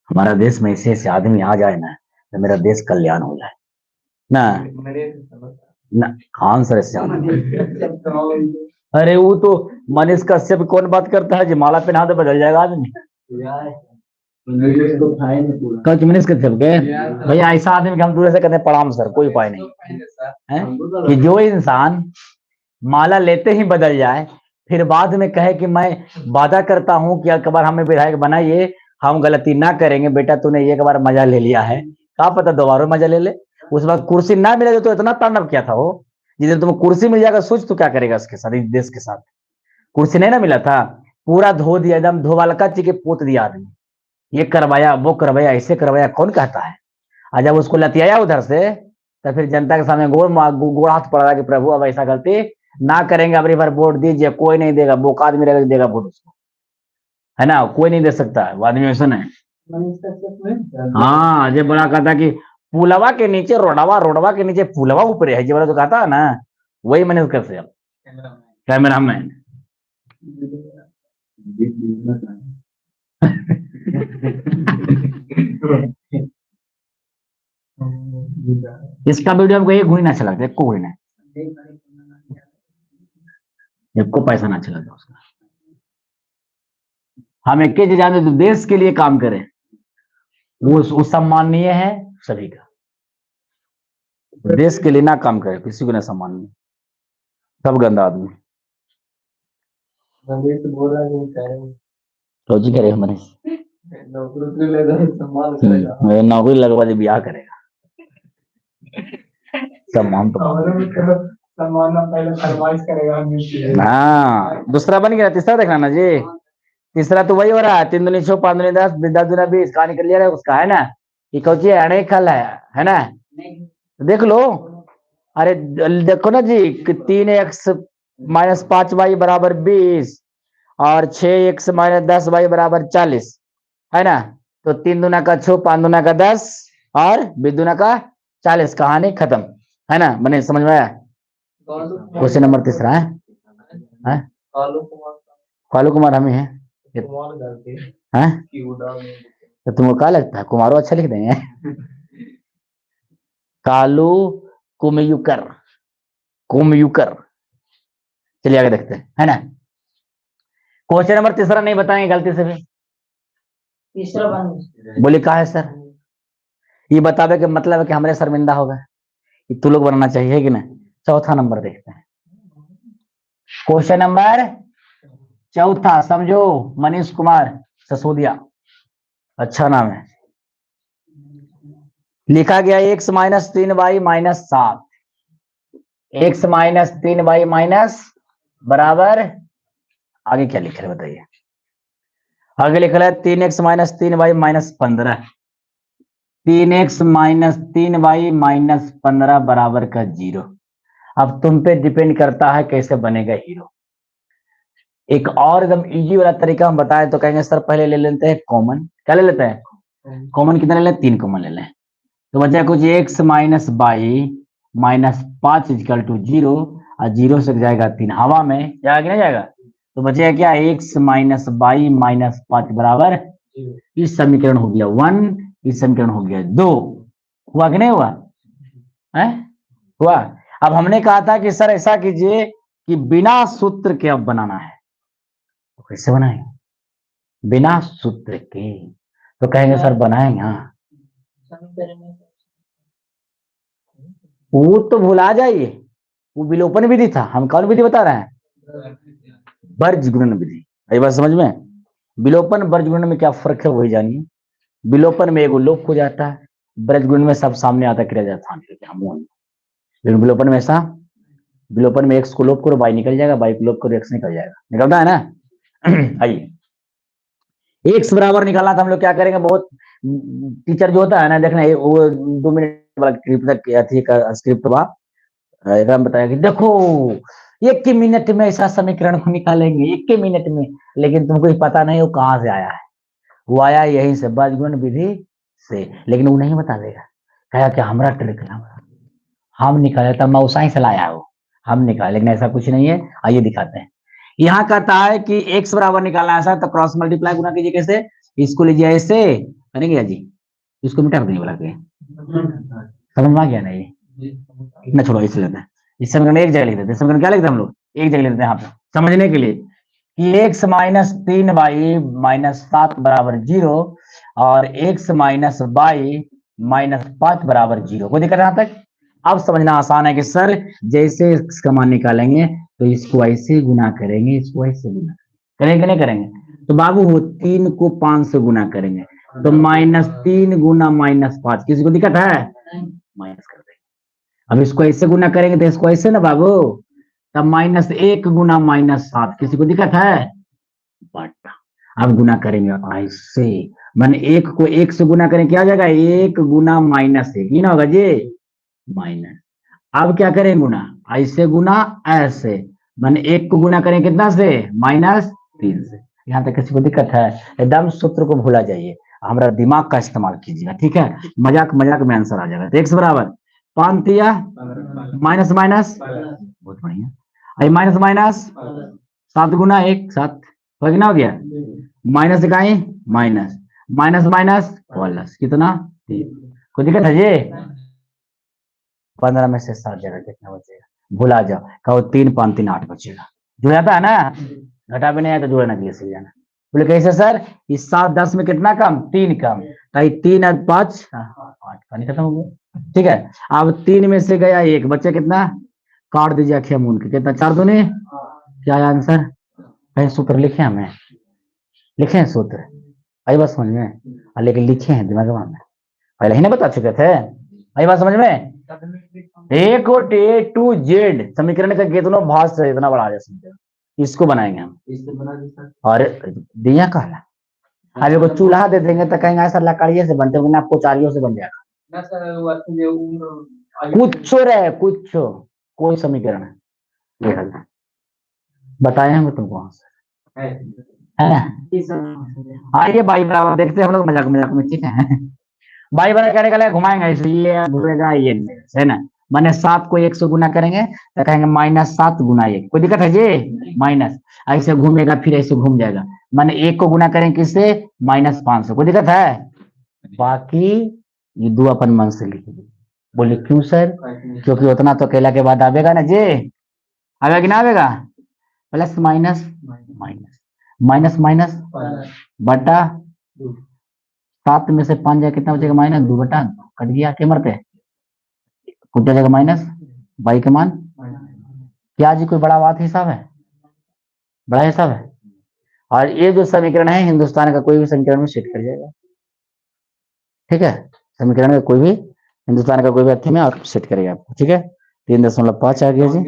हमारा देश में ऐसे ऐसे आदमी आ जाए ना तो मेरा देश कल्याण हो जाए। ना ना कौन सर से अरे वो तो मनीष कश्यप कौन बात करता है जी, माला पहना तो बदल जाएगा आदमी। कल मनीष कश्यप के भैया ऐसा आदमी के हम दूर से कहते हैं प्रणाम सर, कोई उपाय नहीं है कि जो इंसान माला लेते ही बदल जाए, फिर बाद में कहे कि मैं वादा करता हूं कि एक बार हमें विधायक बनाइए, हम गलती ना करेंगे, बेटा तूने एक बार मजा ले लिया है, क्या पता दोबारा मजा ले ले। उस वक्त कुर्सी ना मिले तो इतना तांडव किया था वो, जिस दिन तुम्हें कुर्सी मिल जाएगा सोच तो क्या करेगा इसके साथ, इस देश के साथ। कुर्सी नहीं ना मिला था, पूरा धो दिया, एकदम धोबालका ची के पोत दिया आदमी, ये करवाया वो करवाया ऐसे करवाया, कौन कहता है। और जब उसको लतियाया उधर से, तो फिर जनता के सामने गोड़ हाथ पड़ा कि प्रभु अब ऐसा गलती ना करेंगे, अब बार वोट दीजिए, कोई नहीं देगा, बोका आदमी रहेगा देगा वोट उसको, है ना, कोई नहीं दे सकता वो आदमी ऐसा नहीं। हाँ अजय बड़ा कहता कि पुलवा के नीचे रोडवा, रोडवा के नीचे पुलवा ऊपर है, जो कहता है ना, वही मैंने कैसे कैमरा मैन। इसका वीडियो हमको एक घुड़ी ना अच्छा लगता, एक को घुड़ी ना, को पैसा ना अच्छा लगता उसका। हम एक चीज जानते तो देश के लिए काम करें, वो सम्माननीय है सभी का, देश के लिए ना काम करे किसी को ना सम्मान, सब गंदा आदमी। रोजी करे हमारे नौकरी लगवा दे, ब्याह करेगा सम्मान तो हाँ। दूसरा बन गया, तीसरा देखना ना जी, तीसरा तो वही हो रहा है, 3 दूनी 6 5 दूनी 10 10 दूना 20 कहा निकल लिया उसका, है ना, ये कौची है खल है ना, देख लो। अरे देखो ना जी, 3x माइनस 5y बराबर 20 और 6x माइनस 10y बराबर 40, है ना, तो 3 दूना का 6 5 दूना का 10 और 20 दूना का 40, कहानी खत्म, है ना, बने समझ में आया। क्वेश्चन नंबर तीसरा है कालू कुमार हम ही है, तो तुमको क्या लगता है कुमारो अच्छा लिख देंगे कालू कुमयुकर, कुमयुकर। चलिए आगे देखते हैं, है ना। क्वेश्चन नंबर तीसरा नहीं बताएंगे गलती से भी, तीसरा बोले कहा है सर, ये बतावे के मतलब है कि हमारे शर्मिंदा होगा, तू लोग बनाना चाहिए कि ना। चौथा नंबर देखते हैं, क्वेश्चन नंबर चौथा, समझो, मनीष कुमार ससोदिया, अच्छा नाम है। लिखा गया x minus 3y minus 7, x minus 3y minus बराबर, आगे क्या लिख रहे बताइए, आगे लिख रहा है 3x minus 3y minus 15, 3x minus 3y minus 15 बराबर का 0। अब तुम पे डिपेंड करता है कैसे बनेगा हीरो। एक और एकदम इजी वाला तरीका हम बताएं तो कहेंगे सर पहले ले लेते हैं कॉमन, क्या ले लेते हैं कॉमन, कितना ले लें 3 कॉमन ले लें, तो बचा कुछ x minus y minus 5 equal to 0, और 0 से जाएगा 3 हवा में, जाएगा कि नहीं जाएगा, तो बचेगा क्या x माइनस बाई माइनस 5 बराबर, इस समीकरण हो गया 1, इस समीकरण हो गया 2, हुआ कि नहीं हुआ है, हुआ। अब हमने कहा था कि सर ऐसा कीजिए कि बिना सूत्र के अब बनाना है, तो कैसे बनाएंगे बिना सूत्र के, तो कहेंगे सर बनाएंगे, हाँ वो तो भुला जाइए, वो विलोपन विधि था, हम कौन विधि बता रहे हैं, बर्ज गुणन विधि, ये बात समझ में। विलोपन बर्ज गुणन में क्या फर्क है वही जानिए, विलोपन में एगो लोप हो जाता है, ब्रज गुण में सब सामने आता क्रिया जाता है, लेकिन विलोपन में ऐसा, विलोपन में x को लोप करो y निकल जाएगा, y को लोप करो x निकल जाएगा, निकलता है ना। आइए x बराबर निकालना था, हम लोग क्या करेंगे, बहुत टीचर जो होता है ना, देखना वो 2 मिनट वाला स्क्रिप्ट बताया कि देखो 1 मिनट में ऐसा समीकरण को निकालेंगे, 1 मिनट में, लेकिन तुमको पता नहीं वो कहां से आया है, वो आया यहीं से बर्ज विधि से, लेकिन वो नहीं बता देगा, कहा कि हमारा ट्रिक है, हम निकाले तब मौसाई से लाया हो, हम निकाले, लेकिन ऐसा कुछ नहीं है। आइए दिखाते हैं, यहाँ कहता है कि x बराबर निकालना है, ऐसा तो क्रॉस मल्टीप्लाई गुना कीजिए, कैसे, इसको लीजिए ऐसे करेंगे जी, इसको मिटा देंगे बोला के, समझ में आ गया नहीं, ना छोड़ो, इसे लेते हैं, इस समीकरण एक जगह लिख देते हैं। समीकरण क्या लिखते हैं हम लोग, एक जगह लिख देते हैं यहाँ पे समझने के लिए कि x माइनस 3y माइनस 7 बराबर 0 और x माइनस वाई माइनस 5 बराबर 0। कोई दिक्कत है यहाँ तक? अब समझना आसान है कि सर जैसे इसका मान निकालेंगे तो इसको ऐसे गुना करेंगे, इसको ऐसे गुना करेंगे, नहीं करेंगे? तो बाबू वो 3 को 5 से गुना करेंगे तो -3 गुना -5। किसी को दिक्कत है? माइनस कर देंगे। अब इसको ऐसे गुना करेंगे तो इसको ऐसे ना बाबू, तब -1 गुना -7। किसी को दिक्कत है? बटा। अब गुना करेंगे ऐसे, मैंने 1 को 1 से गुना करें क्या हो जाएगा, 1 गुना -1 ये ना होगा जी, माइनस। अब क्या करें गुना, ऐसे गुना ऐसे, मैंने 1 को गुना करें कितना से, -3 से। यहाँ तक किसी को दिक्कत है? एकदम सूत्र को भूला जाइए, हमारा दिमाग का इस्तेमाल कीजिएगा, ठीक है? मजाक मजाक में आंसर आ जाएगा। तो x बराबर 5 दिया माइनस माइनस, बहुत बढ़िया, अभी माइनस माइनस 7 गुना 1 7 हो गया, माइनस इकाई माइनस, माइनस माइनस प्लस, कितना 3। कोई दिक्कत है जी? 15 में से 7 जगह कितना बचेगा, भुला जाओ, कहो 3 5 3 8 बचेगा। जुड़ जाता है ना, घटा भी नहीं है तो जोड़ना के लिए सीख जाना। बोले कैसे सर, इस 7 10 में कितना कम, 3 कम, तो 3 और 5 8, पानी खत्म हो गया, ठीक है? अब 3 में से गया 1, बच्चे कितना, काट दीजिए अखियां मूंद के, कितना 4 दूनी, क्या है आंसर? कहीं सूत्र लिखे हमें, लिखे हैं सूत्र, आई बात समझ में? लेकिन लिखे हैं दिमाग में, पहले ही ना बता चुके थे, आई बात समझ में? ए को ए टू जेड समीकरण का कितना भाष है, इतना बड़ा आ जाए, इसको बनाएंगे हम। और दिया कहला, अब एगो चूल्हा दे देंगे तो कहेंगे ऐसा लकड़िए से बनते होंगे ना, कोचारियों से बन जाएगा, कुछ रहे कुछ, कोई समीकरण है बताए हम तुमको, है ना? आइए भाई बराबर देखते हैं हम लोग, मजाक मजाक में, ठीक है? भाई बड़ा कहने का लिए घुमाएंगे, इसलिए घूमेगा ये है ना। मैंने 7 को 1 से गुना करेंगे तो कहेंगे -7 गुना 1। कोई दिक्कत है जी? माइनस ऐसे घूमेगा फिर ऐसे घूम जाएगा, मैंने 1 को गुना करेंगे किससे, -5 से। कोई दिक्कत है? बाकी ये दो अपन मन से लिख दी। बोले क्यों सर? क्योंकि उतना तो अकेला के बाद आवेगा ना जी, आवेगा कि ना आवेगा, plus minus minus minus minus बटा 7 में से 5 जाए कितना बचेगा, -2 बटा, कट गया क्या मरते, कुटा जाएगा माइनस, बाई के मान, क्या जी कोई बड़ा बात हिसाब है, बड़ा हिसाब है? और ये जो समीकरण है हिंदुस्तान का कोई भी समीकरण में सेट कर जाएगा, ठीक है? समीकरण का कोई भी, हिंदुस्तान का कोई भी अर्थी में और सेट करेगा आपको, ठीक है? 3.5 आ गया जी,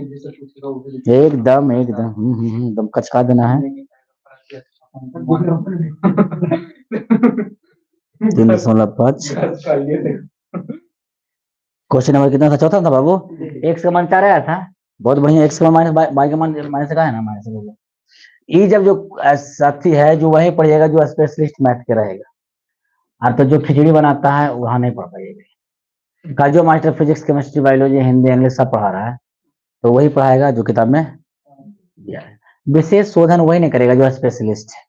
एकदम एकदम एकदम कचका देना है। 3.5 क्वेश्चन नंबर कितना था, चौथा था बाबू। एक्स का मान 4 आया था, बहुत बढ़िया। एक्स का माइनस बाई का मान माइनस का है ना, माइनस ये जब जो साथी है जो वही पढ़िएगा जो स्पेशलिस्ट मैथ के रहेगा, और तो जो खिचड़ी बनाता है वहां नहीं पढ़ पाइएगा। का जो master physics chemistry biology Hindi English सब पढ़ा रहा है तो वही पढ़ाएगा जो किताब में दिया है। विशेष शोधन वही नहीं करेगा जो स्पेशलिस्ट है।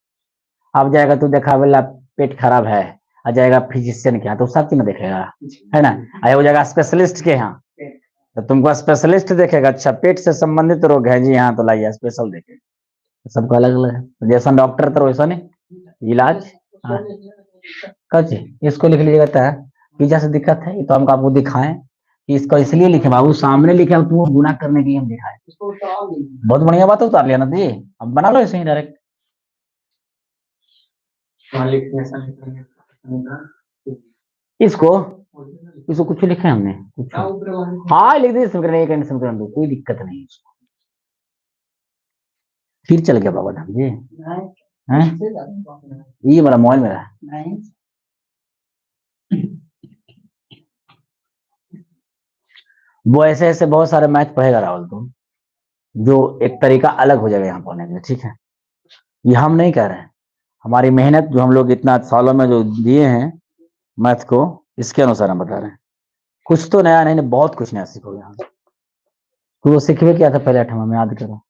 अब जाएगा तो देखा बोला पेट खराब है, आ जाएगा फिजिशियन के यहाँ तो सब चीज देखेगा, है ना? आया हो जाएगा स्पेशलिस्ट के यहाँ तो तुमको स्पेशलिस्ट देखेगा, अच्छा पेट से संबंधित रोग है जी, यहाँ तो लाइए स्पेशल देखेगा। सबका अलग अलग है, जैसा डॉक्टर तो वैसा नहीं इलाज। कच इसको लिख लीजिएगा था, पिज्जा से दिक्कत है तो हम आपको दिखाएं कि इसको इसलिए लिखे बाबू, सामने लिखे अब तुम गुना करने के लिए हम दिखाए। बहुत बढ़िया बात है, उतार लिया ना दी, अब बना लो ऐसे ही डायरेक्ट। इसको इसको कुछ लिखे हमने कुछ, हाँ लिख दी समीकरण 1 समीकरण 2, कोई दिक्कत नहीं। फिर चल गया बाबा धाम जी, ये मेरा मोबाइल मेरा वो ऐसे ऐसे बहुत सारे मैथ पढ़ेगा राहुल तुम, जो एक तरीका अलग हो जाएगा यहाँ पढ़ने के लिए, ठीक है? ये हम नहीं कह रहे हैं, हमारी मेहनत जो हम लोग इतना सालों में जो दिए हैं मैथ को, इसके अनुसार हम बता रहे हैं। कुछ तो नया नहीं, बहुत कुछ नया सीखोगे यहाँ, तो वो सीखवे क्या था पहले 8वां में, याद करो,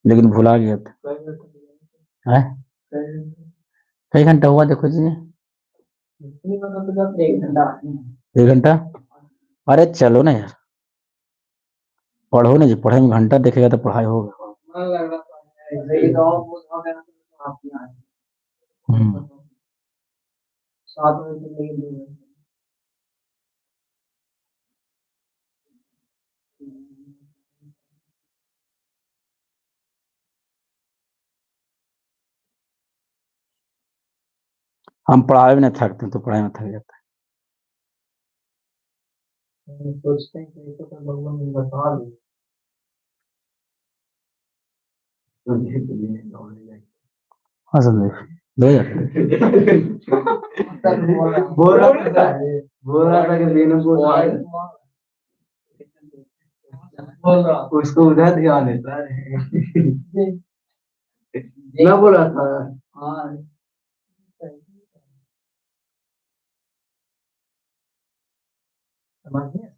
लेकिन भुला गया था। कई घंटा हुआ देखो जी, 1 घंटा। अरे चलो ना यार, पढ़ो ना जी, पढ़ाई में घंटा देखेगा तो पढ़ाई होगा। हम्म। हम पढ़ाई में नहीं थकते तो पढ़ाई में थक जाता है। हाँ संदेश दो बोल रहा था कि लेने को उसको उधर ध्यान देता है। मैं बोला था। हाँ समझ गए?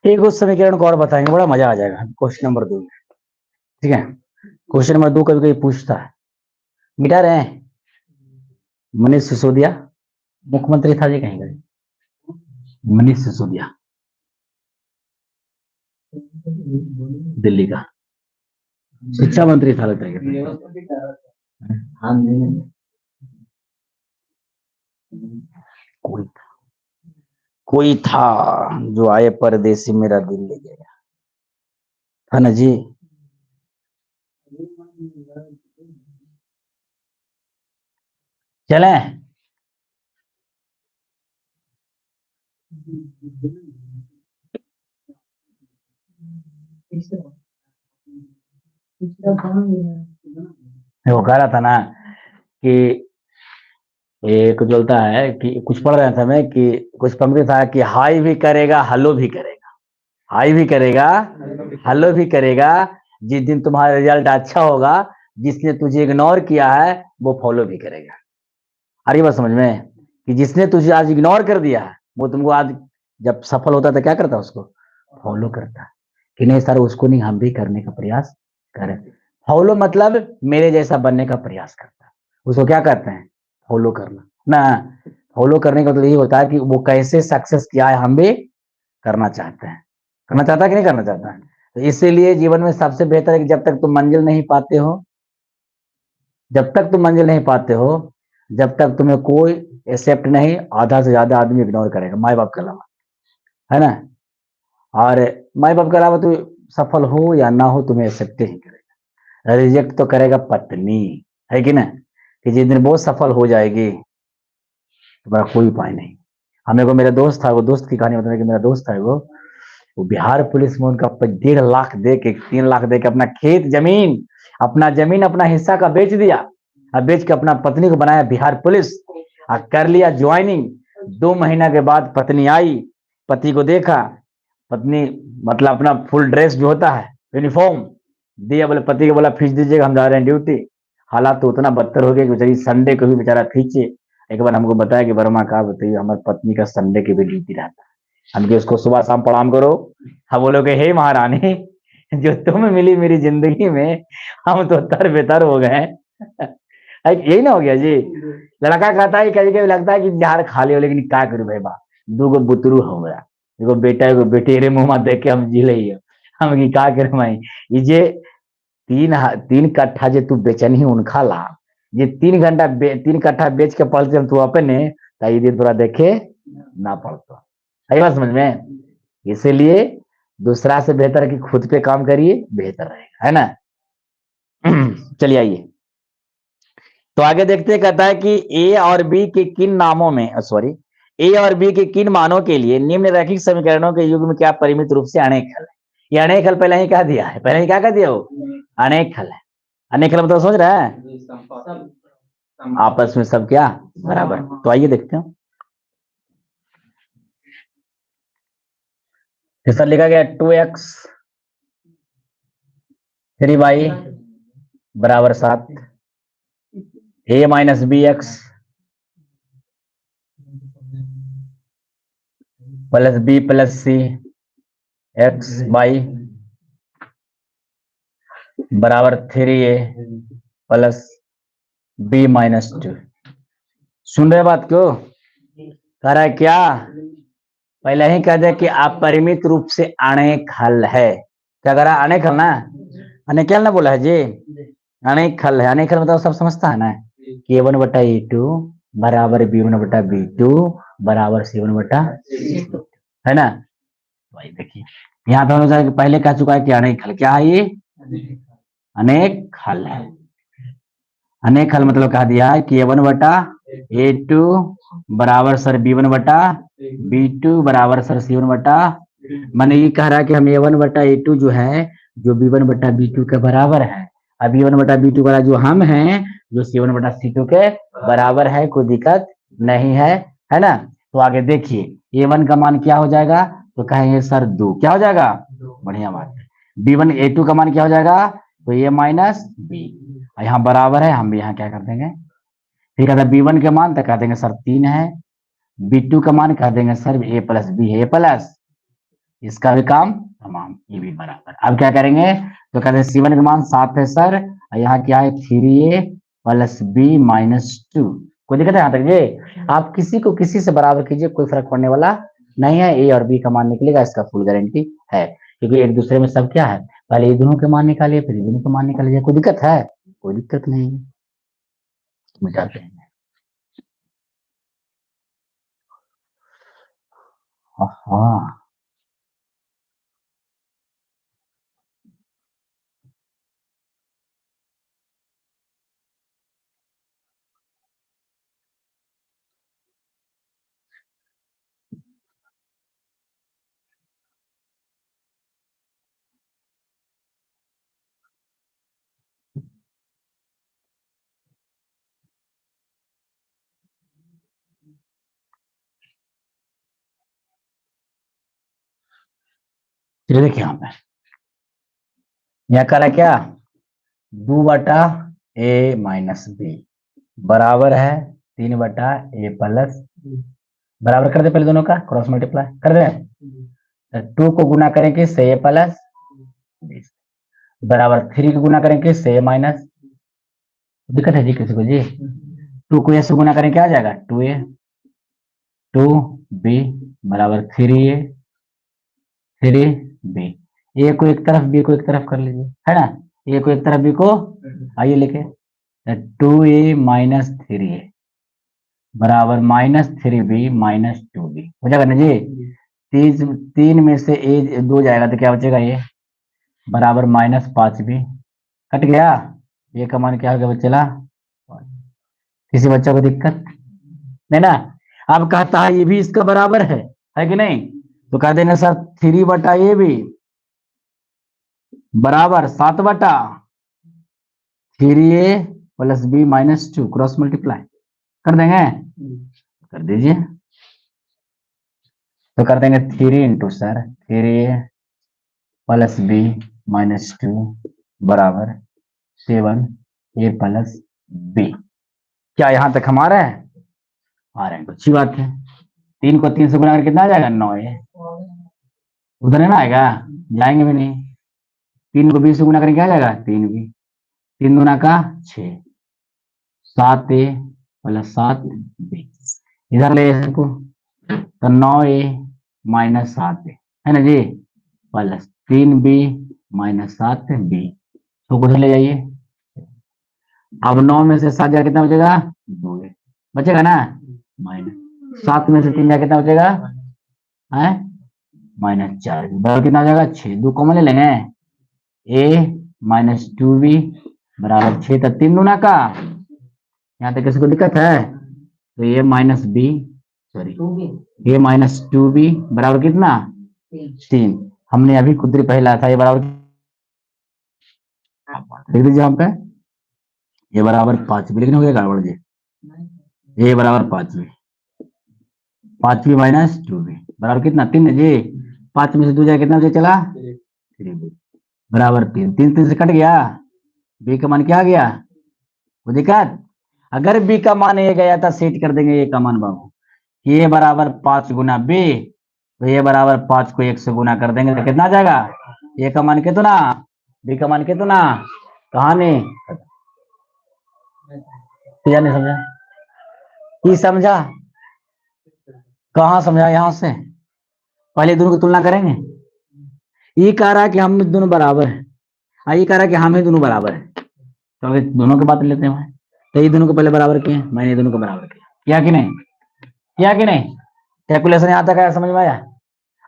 एक उस समीकरण को और बताएंगे, बड़ा मजा आ जाएगा। क्वेश्चन नंबर 2, ठीक है। क्वेश्चन नंबर 2 कभी कभी पूछता है, मिटा रहे हैं मनीष सिसोदिया मुख्यमंत्री था जी कहीं का? मनीष सिसोदिया दिल्ली का शिक्षा मंत्री था लगता है। हाँ कोई कोई था जो आए परदेसी मेरा दिल ले गया, है ना जी। चले वो कह रहा था ना कि एक बोलता है कि कुछ पढ़ रहा था मैं कि कुछ पंक्ति था कि हाई भी करेगा हलो भी करेगा, हाई भी करेगा हलो भी करेगा, जिस दिन तुम्हारा रिजल्ट अच्छा होगा जिसने तुझे इग्नोर किया है वो फॉलो भी करेगा। आ रही बात समझ में? कि जिसने तुझे आज इग्नोर कर दिया है वो तुमको आज जब सफल होता है तो क्या करता है, उसको फॉलो करता है। कि नहीं सर उसको नहीं, हम भी करने का प्रयास करें। फॉलो मतलब मेरे जैसा बनने का प्रयास करता है, उसको क्या कहते हैं, फॉलो करना ना। फॉलो करने का मतलब यही होता है कि वो कैसे सक्सेस किया है हम भी करना चाहते हैं। करना चाहता है कि नहीं करना चाहता है? तो इसीलिए जीवन में सबसे बेहतर है कि जब तक तुम मंजिल नहीं पाते हो, जब तक तुम मंजिल नहीं पाते हो, जब तक तुम्हें कोई एक्सेप्ट नहीं, आधा से ज्यादा आदमी इग्नोर करेगा माए बाप के अलावा, है ना। और माए बाप के अलावा तो सफल हो या ना हो तुम्हें एक्सेप्ट ही करेगा। रिजेक्ट तो करेगा पत्नी, है कि ना। कि जिस दिन वो सफल हो जाएगी तुम्हारा कोई उपाय नहीं। हमें को मेरा दोस्त था, वो दोस्त की कहानी बताने कि मेरा दोस्त था वो बिहार पुलिस में उनका 1.5 लाख दे के 3 लाख दे के अपना खेत जमीन, अपना जमीन अपना हिस्सा का बेच दिया, और बेच के अपना पत्नी को बनाया बिहार पुलिस और कर लिया ज्वाइनिंग। 2 महीना के बाद पत्नी आई, पति को देखा, पत्नी मतलब अपना फुल ड्रेस जो होता है यूनिफॉर्म दिया, बोले पति को बोला खींच दीजिएगा हम जा रहे हैं ड्यूटी। हालात तो उतना बदतर हो गया कि बेचारी संडे को भी बेचारा खींचे। एक बार हमको बताया कि वर्मा का बताइए हमारी पत्नी का संडे की भी ड्यूटी रहता है, हम कि उसको सुबह शाम प्रणाम करो। हम बोलोगे हे महारानी जो तुम मिली मेरी जिंदगी में हम तो तर बेतर हो गए। यही ना हो गया जी। लड़का कहता है कभी कभी लगता है कि झाड़ खाली हो, लेकिन क्या करूं भाई बा, दूगो बुतरू हो गया, एगो बेटा एगो बेटी रे मुंह देख के हम जी रही है। हम की का करे भाई, ये जे 3 कट्ठा जे तू बेचनी उनका ला, ये 3 घंटा 3 कट्ठा बेच के पलते हम तू अपने, ताई दिन तोरा देखे ना पड़ता। सही बात समझ में? इसीलिए दूसरा से बेहतर है कि खुद पे काम करिए, बेहतर रहेगा, है ना। चलिए आइए, तो आगे देखते हैं, कहता है कि ए और बी के किन नामों में सॉरी ए और बी के किन मानों के लिए निम्न रैखिक समीकरणों के युग में क्या परिमित रूप से अनेक हल है। ये अनेक हल पहले ही कह दिया है, पहले ही क्या कह दिया वो अनेक हल है। अनेक हल मतलब समझ रहा है, आपस में सब क्या बराबर। तो आइए देखते हैं, फिर सर लिखा गया 2x 3y बराबर 7, a minus B X plus B plus C X Y बराबर 3a प्लस बी माइनस 2। सुन रहे बात क्यों कह रहा है क्या? पहले ही कह दे कि अपरिमित रूप से अनेक हल है। क्या कह रहा है? अनेक हल ना, अनेक हल ना बोला है जी, अनेक हल है। अनेक हल मतलब सब समझता है ना कि a1 बटा a2 बराबर b1 बटा b2 बराबर c1 बटा है ना। भाई देखिए यहाँ पे हम पहले कह चुका है कि अनेक हल क्या है, ये अनेक हल है। अनेक हल मतलब कह दिया है कि a1 बटा a2 बराबर सर b1 बटा b2 बराबर सर c1 बटा, मैंने ये कह रहा है कि हम a1 बटा a2 जो है जो b1 बटा b2 के बराबर है, अब b1 बटा b2 वाला जो हम हैं जो c1 बटा c2 के बराबर है, कोई दिक्कत नहीं है ना। तो आगे देखिए a1 का मान क्या हो जाएगा, तो कहेंगे सर 2, क्या हो जाएगा, बढ़िया बात है। b1 a2 का मान क्या हो जाएगा, तो a माइनस बी, यहाँ बराबर है, हम भी यहाँ क्या कर देंगे, ठीक है। b1 के मान तो कह देंगे सर 3 है, b2 का मान कह देंगे सर a प्लस बी है, a प्लस, इसका भी काम तमाम, ये भी बराबर। अब क्या करेंगे, तो कहते हैं c1 का मान 7 है सर, यहाँ क्या है 3a प्लस बी माइनस 2। कोई दिक्कत है यहाँ तक जी? आप किसी को किसी से बराबर कीजिए, कोई फर्क पड़ने वाला नहीं है, ए और बी का मान निकलेगा, इसका फुल गारंटी है, क्योंकि एक दूसरे में सब क्या है, पहले ये दोनों के मान निकालिए फिर ये दोनों के मान निकालिए। कोई दिक्कत है? कोई दिक्कत नहीं है, मिटाते हैं। हाँ चलिए देखिए यहाँ पे यहाँ करा क्या, 2 बटा ए माइनस बी बराबर है 3 बटा ए प्लस, बराबर कर दे पहले दोनों का क्रॉस मल्टीप्लाई कर दे, 2 को गुना करेंगे से ए प्लस बराबर 3 को गुना करेंगे से ए माइनस, दिक्कत है जी किसी को जी, 2 को ए से गुना करें क्या आ जाएगा 2a 2b बराबर 3b, ए को एक तरफ बी को एक तरफ कर लीजिए, है ना, ए को एक तरफ बी को, आइए लिखे 2a माइनस 3a बराबर माइनस 3b माइनस 2b हो जाएगा ना जी। 3 में से ए 2 जाएगा तो क्या बचेगा, ये बराबर माइनस 5b, कट गया, ये का मान क्या हो गया बच्चा, किसी बच्चा को दिक्कत नहीं ना। अब कहता है ये भी इसका बराबर है कि नहीं, तो कह देंगे सर 3 बटा ए भी बराबर 7 बटा 3a plus B minus 2 cross multiply कर देंगे, कर दीजिए, तो कर देंगे 3 into sir 3a plus B minus 2 बराबर 7a प्लस बी। क्या यहां तक हमारा है, आ रहे हैं, तो अच्छी बात है। 3 को 3 से गुना करके कितना आ जाएगा 9, उधर है ना आएगा, जाएंगे भी नहीं। 3 को 20 से गुना करेंगे क्या आ जाएगा 3 भी, 3 दूना का 6, 7a प्लस 7b, इधर ले इसको तो 9a माइनस 7a है ना जी, प्लस 3b माइनस 7b, तो कुछ ले जाइए। अब 9 में से 7 जा कितना बचेगा 2 बचेगा ना, माइनस 7 में से 3 जा कितना बचेगा है माइनस 4, बराबर कितना हो जाएगा 6, 2 कॉमन ले लेंगे, a माइनस 2b बराबर 6, तो 3 दूना का, यहाँ तक किसी को दिक्कत है, तो ये माइनस बी सॉरी ये माइनस 2b बराबर कितना 3, हमने अभी कुदरी पहला था, ये बराबर लिख दीजिए यहाँ पे, ये बराबर 5 लिखने हो गया गड़बड़ जी, ये बराबर 5 माइनस 2b बराबर कितना 3 है जी, 5 में से 2 जाए कितना बचे चला 3b बराबर 3, 3 3 से कट गया, b का मान क्या आ गया, वो दिक्कत। अगर b का मान ये गया था सेट कर देंगे a का मान बाबू, ये बराबर 5 गुना b, तो ये बराबर 5 को 1 से गुना कर देंगे तो कितना आ जाएगा, a का मान कितना, b का मान कितना, कहानी या नहीं समझा, ये समझा, कहाँ समझा, यहां से पहले दोनों की तुलना करेंगे, ये कह रहा है कि हम दोनों बराबर है, ये कह रहा है कि हम ही दोनों बराबर है, तो अभी दोनों की बात लेते हैं, तो ये दोनों को पहले बराबर किए, मैंने ये दोनों को बराबर किया कि नहीं, किया कि नहीं, कैलकुलेशन यहाँ तक आया, समझ में आया।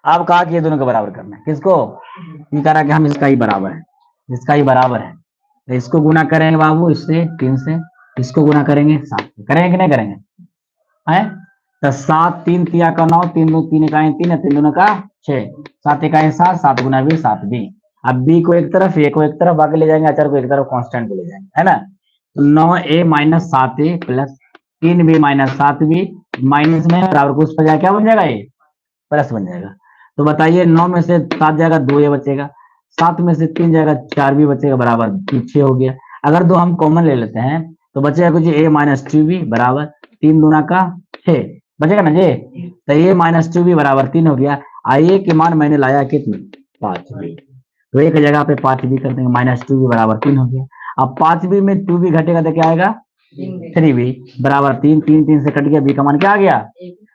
अब कहा कि ये दोनों को बराबर करना है, किसको, ये कह रहा है कि हम इसका ही बराबर है, इसका ही बराबर है, तो इसको गुना करेंगे बाबू इससे 3 से, इसको गुना करेंगे 7 से, करेंगे कि नहीं करेंगे, है तो 7 3 तिया का 9, 3 2 3 इकाई 3 है, 3 दोनों का 6, 7 इकाई 7, 7 गुना भी 7 बी, अब बी को एक तरफ, ए को एक तरफ, बाकी ले जाएंगे अचार को एक तरफ, कांस्टेंट को ले जाएंगे, है ना, तो 9a minus 7a plus 3b minus 7b minus में बराबर को उस पर जाए क्या बन जाएगा, ये प्लस बन जाएगा। तो बताइए 9 में से 7 जाएगा 2a बचेगा, 7 में से 3 जाएगा 4b बचेगा, बराबर 6 हो गया। अगर 2 हम कॉमन ले लेते हैं तो बचेगा कुछ a माइनस 2b बराबर 3 दूना का 6 बचेगा ना जी, तो a माइनस 2b बराबर 3 हो गया। आइए के मान मैंने लाया कितने 5b, तो एक जगह पे 5b कर देंगे, माइनस 2b बराबर 3 हो गया। अब 5b में 2b घटेगा तो क्या आएगा 3b बराबर 3, 3 3 से कट गया, b का मान क्या आ गया,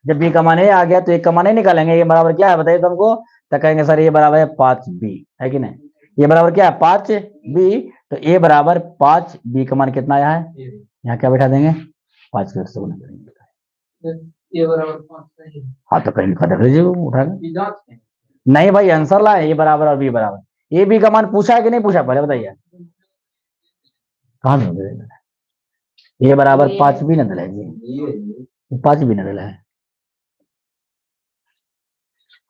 जब b का मान a आ गया तो एक का मान a निकालेंगे, ये बराबर क्या है बताइए तुमको, तो कहेंगे सर ये बराबर है 5b, है कि नहीं, ये बराबर क्या है 5b, तो a बराबर 5b का मान कितना आया है, यहाँ क्या बैठा देंगे 5 को 1 से गुना करेंगे, ये बराबर 5 सही है। हाँ तो कहीं लिखा देख लीजिए उठा के। ये जांच है। नहीं भाई आंसर लाए ये बराबर और बी बराबर, ए बी का मान पूछा है कि नहीं पूछा पहले बताइए, कहाँ ये बराबर 5 भी न है जी, 5 भी न है,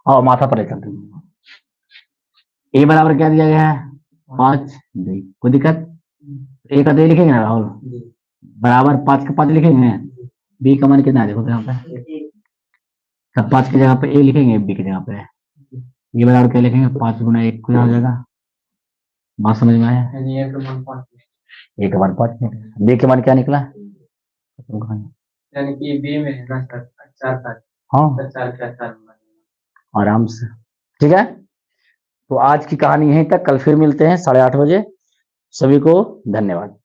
और माथा पर चलते ए बराबर क्या दिया गया है 5 बी, कोई दिक्कत, ए का दे लिखेंगे ना राहुल, बराबर 5 का 5 लिखेंगे, बी का मान कितना है देखो तो यहाँ पे, सब 5 की जगह पे ए लिखेंगे, बी की जगह पे ये बराबर क्या लिखेंगे 5 गुना 1 हो जाएगा, बात समझ में आया, यानी ये तो मान 5 ए का मान 5 बी के मान क्या निकला, यानी कि बी में है ना सर 4 4 हाँ 4 4 4 आराम से, ठीक है। तो आज की कहानी यहीं तक, कल फिर मिलते हैं 8:30 बजे, सभी को धन्यवाद।